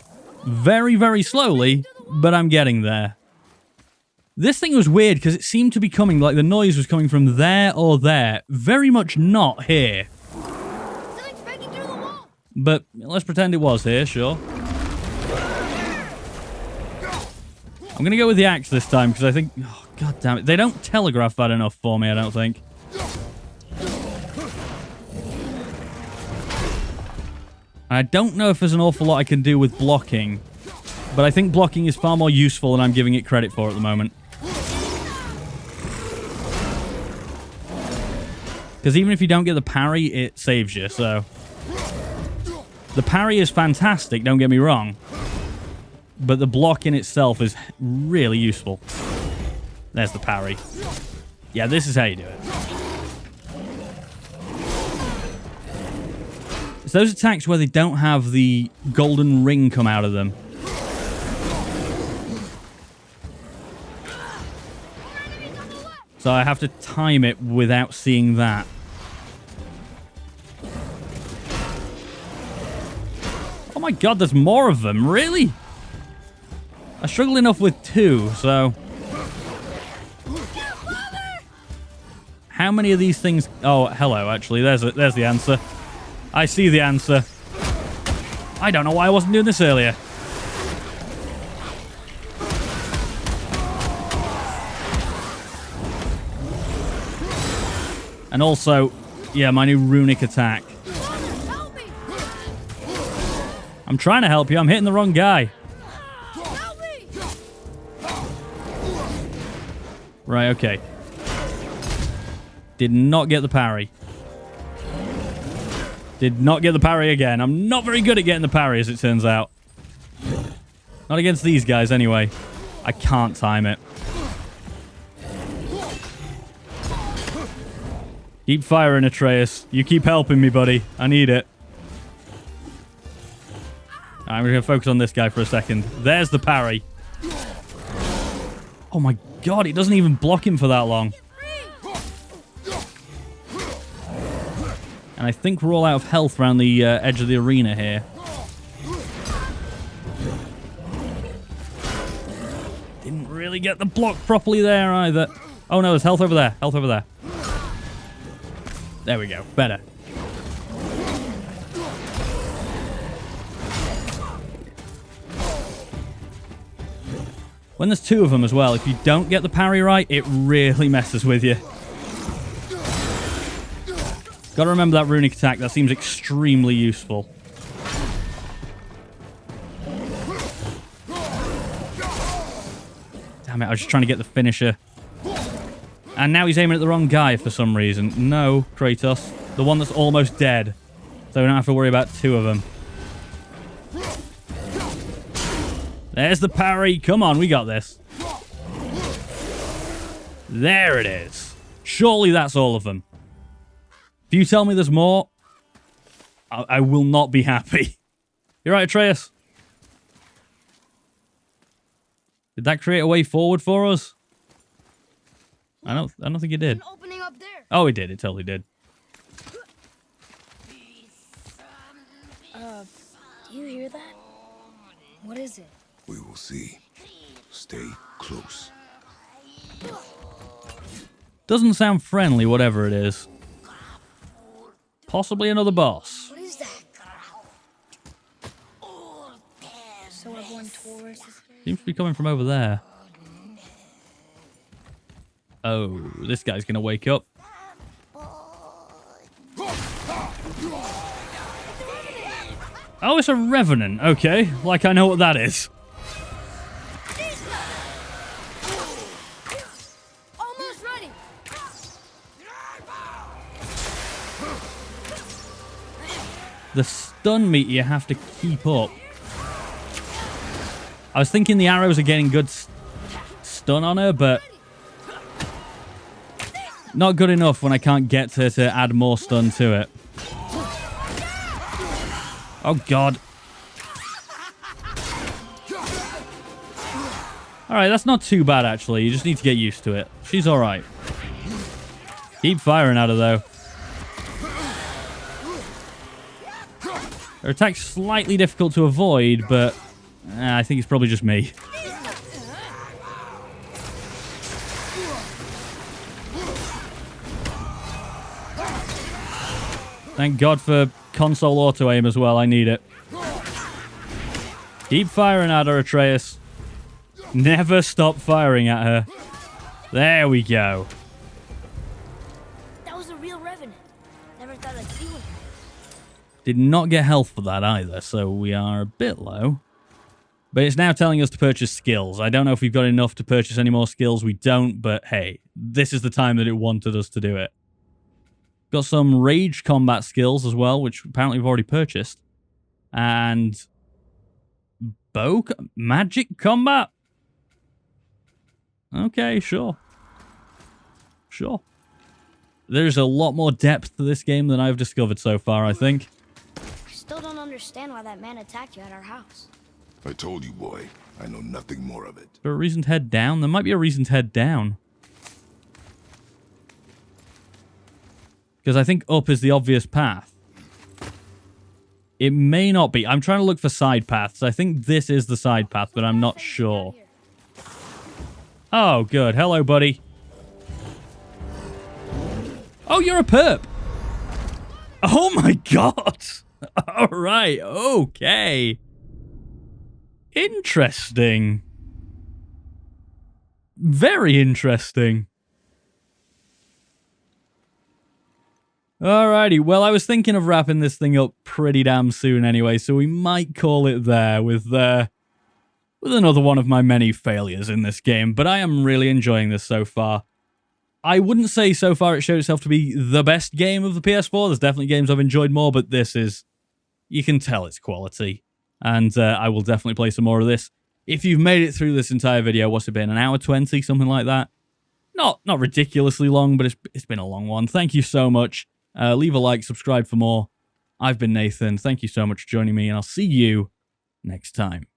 Very, very slowly, but I'm getting there. This thing was weird because it seemed to be coming, like the noise was coming from there or there. Very much not here. Something's breaking through the wall. But let's pretend it was here, sure. I'm going to go with the axe this time because I think... Oh, God damn it. They don't telegraph that enough for me, I don't think. I don't know if there's an awful lot I can do with blocking, but I think blocking is far more useful than I'm giving it credit for at the moment. Because even if you don't get the parry, it saves you, so... The parry is fantastic, don't get me wrong. But the block in itself is really useful. There's the parry. Yeah, this is how you do it. It's those attacks where they don't have the golden ring come out of them. So I have to time it without seeing that. Oh my god, there's more of them. Really? I struggle enough with 2, so... How many of these things... Oh, hello, actually. There's the answer. I see the answer. I don't know why I wasn't doing this earlier. And also, yeah, my new runic attack. I'm trying to help you. I'm hitting the wrong guy. Right, okay. Did not get the parry. Did not get the parry again. I'm not very good at getting the parry, as it turns out. Not against these guys, anyway. I can't time it. Keep firing, Atreus. You keep helping me, buddy. I need it. I'm going to focus on this guy for a second. There's the parry. Oh my god, it doesn't even block him for that long. And I think we're all out of health around the edge of the arena here. Didn't really get the block properly there either. Oh no, there's health over there. Health over there. There we go. Better. When there's 2 of them as well, if you don't get the parry right, it really messes with you. Gotta remember that runic attack. That seems extremely useful. Damn it, I was just trying to get the finisher. And now he's aiming at the wrong guy for some reason. No, Kratos. The one that's almost dead. So we don't have to worry about 2 of them. There's the parry. Come on, we got this. There it is. Surely that's all of them. If you tell me there's more, I will not be happy. You're right, Atreus. Did that create a way forward for us? I don't think it did. An opening up there. Oh, it did. It totally did. Do you hear that? What is it? We will see. Stay close. Doesn't sound friendly, whatever it is. Possibly another boss. What is that? So everyone tourists. Seems to be coming from over there. Oh, this guy's gonna wake up. Oh, it's a revenant. Okay, like I know what that is. Almost ready. The stun meter you have to keep up. I was thinking the arrows are getting good stun on her, but not good enough when I can't get her to add more stun to it. Oh, God. Alright, that's not too bad, actually. You just need to get used to it. She's alright. Keep firing at her, though. Her attack's slightly difficult to avoid, but I think it's probably just me. Thank God for console auto-aim as well. I need it. Keep firing at her, Atreus. Never stop firing at her. There we go. That was a real revenant. Never thought I'd see one. Did not get health for that either, so we are a bit low. But it's now telling us to purchase skills. I don't know if we've got enough to purchase any more skills. We don't, but hey, this is the time that it wanted us to do it. Got some rage combat skills as well, which apparently we've already purchased. And magic combat? Okay, sure. Sure. There's a lot more depth to this game than I've discovered so far, I think. I still don't understand why that man attacked you at our house. I told you, boy. I know nothing more of it. Is there a reason to head down? There might be a reason to head down. Because I think up is the obvious path. It may not be. I'm trying to look for side paths. I think this is the side path, but I'm not sure. Oh, good. Hello, buddy. Oh, you're a perp. Oh, my God. All right. Okay. Interesting. Very interesting. Alrighty, well, I was thinking of wrapping this thing up pretty damn soon anyway, so we might call it there with another one of my many failures in this game, but I am really enjoying this so far. I wouldn't say so far it showed itself to be the best game of the PS4. There's definitely games I've enjoyed more, but this is... You can tell it's quality, and I will definitely play some more of this. If you've made it through this entire video, what's it been, an hour 20, something like that? Not ridiculously long, but it's been a long one. Thank you so much. Leave a like, subscribe for more. I've been Nathan. Thank you so much for joining me, and I'll see you next time.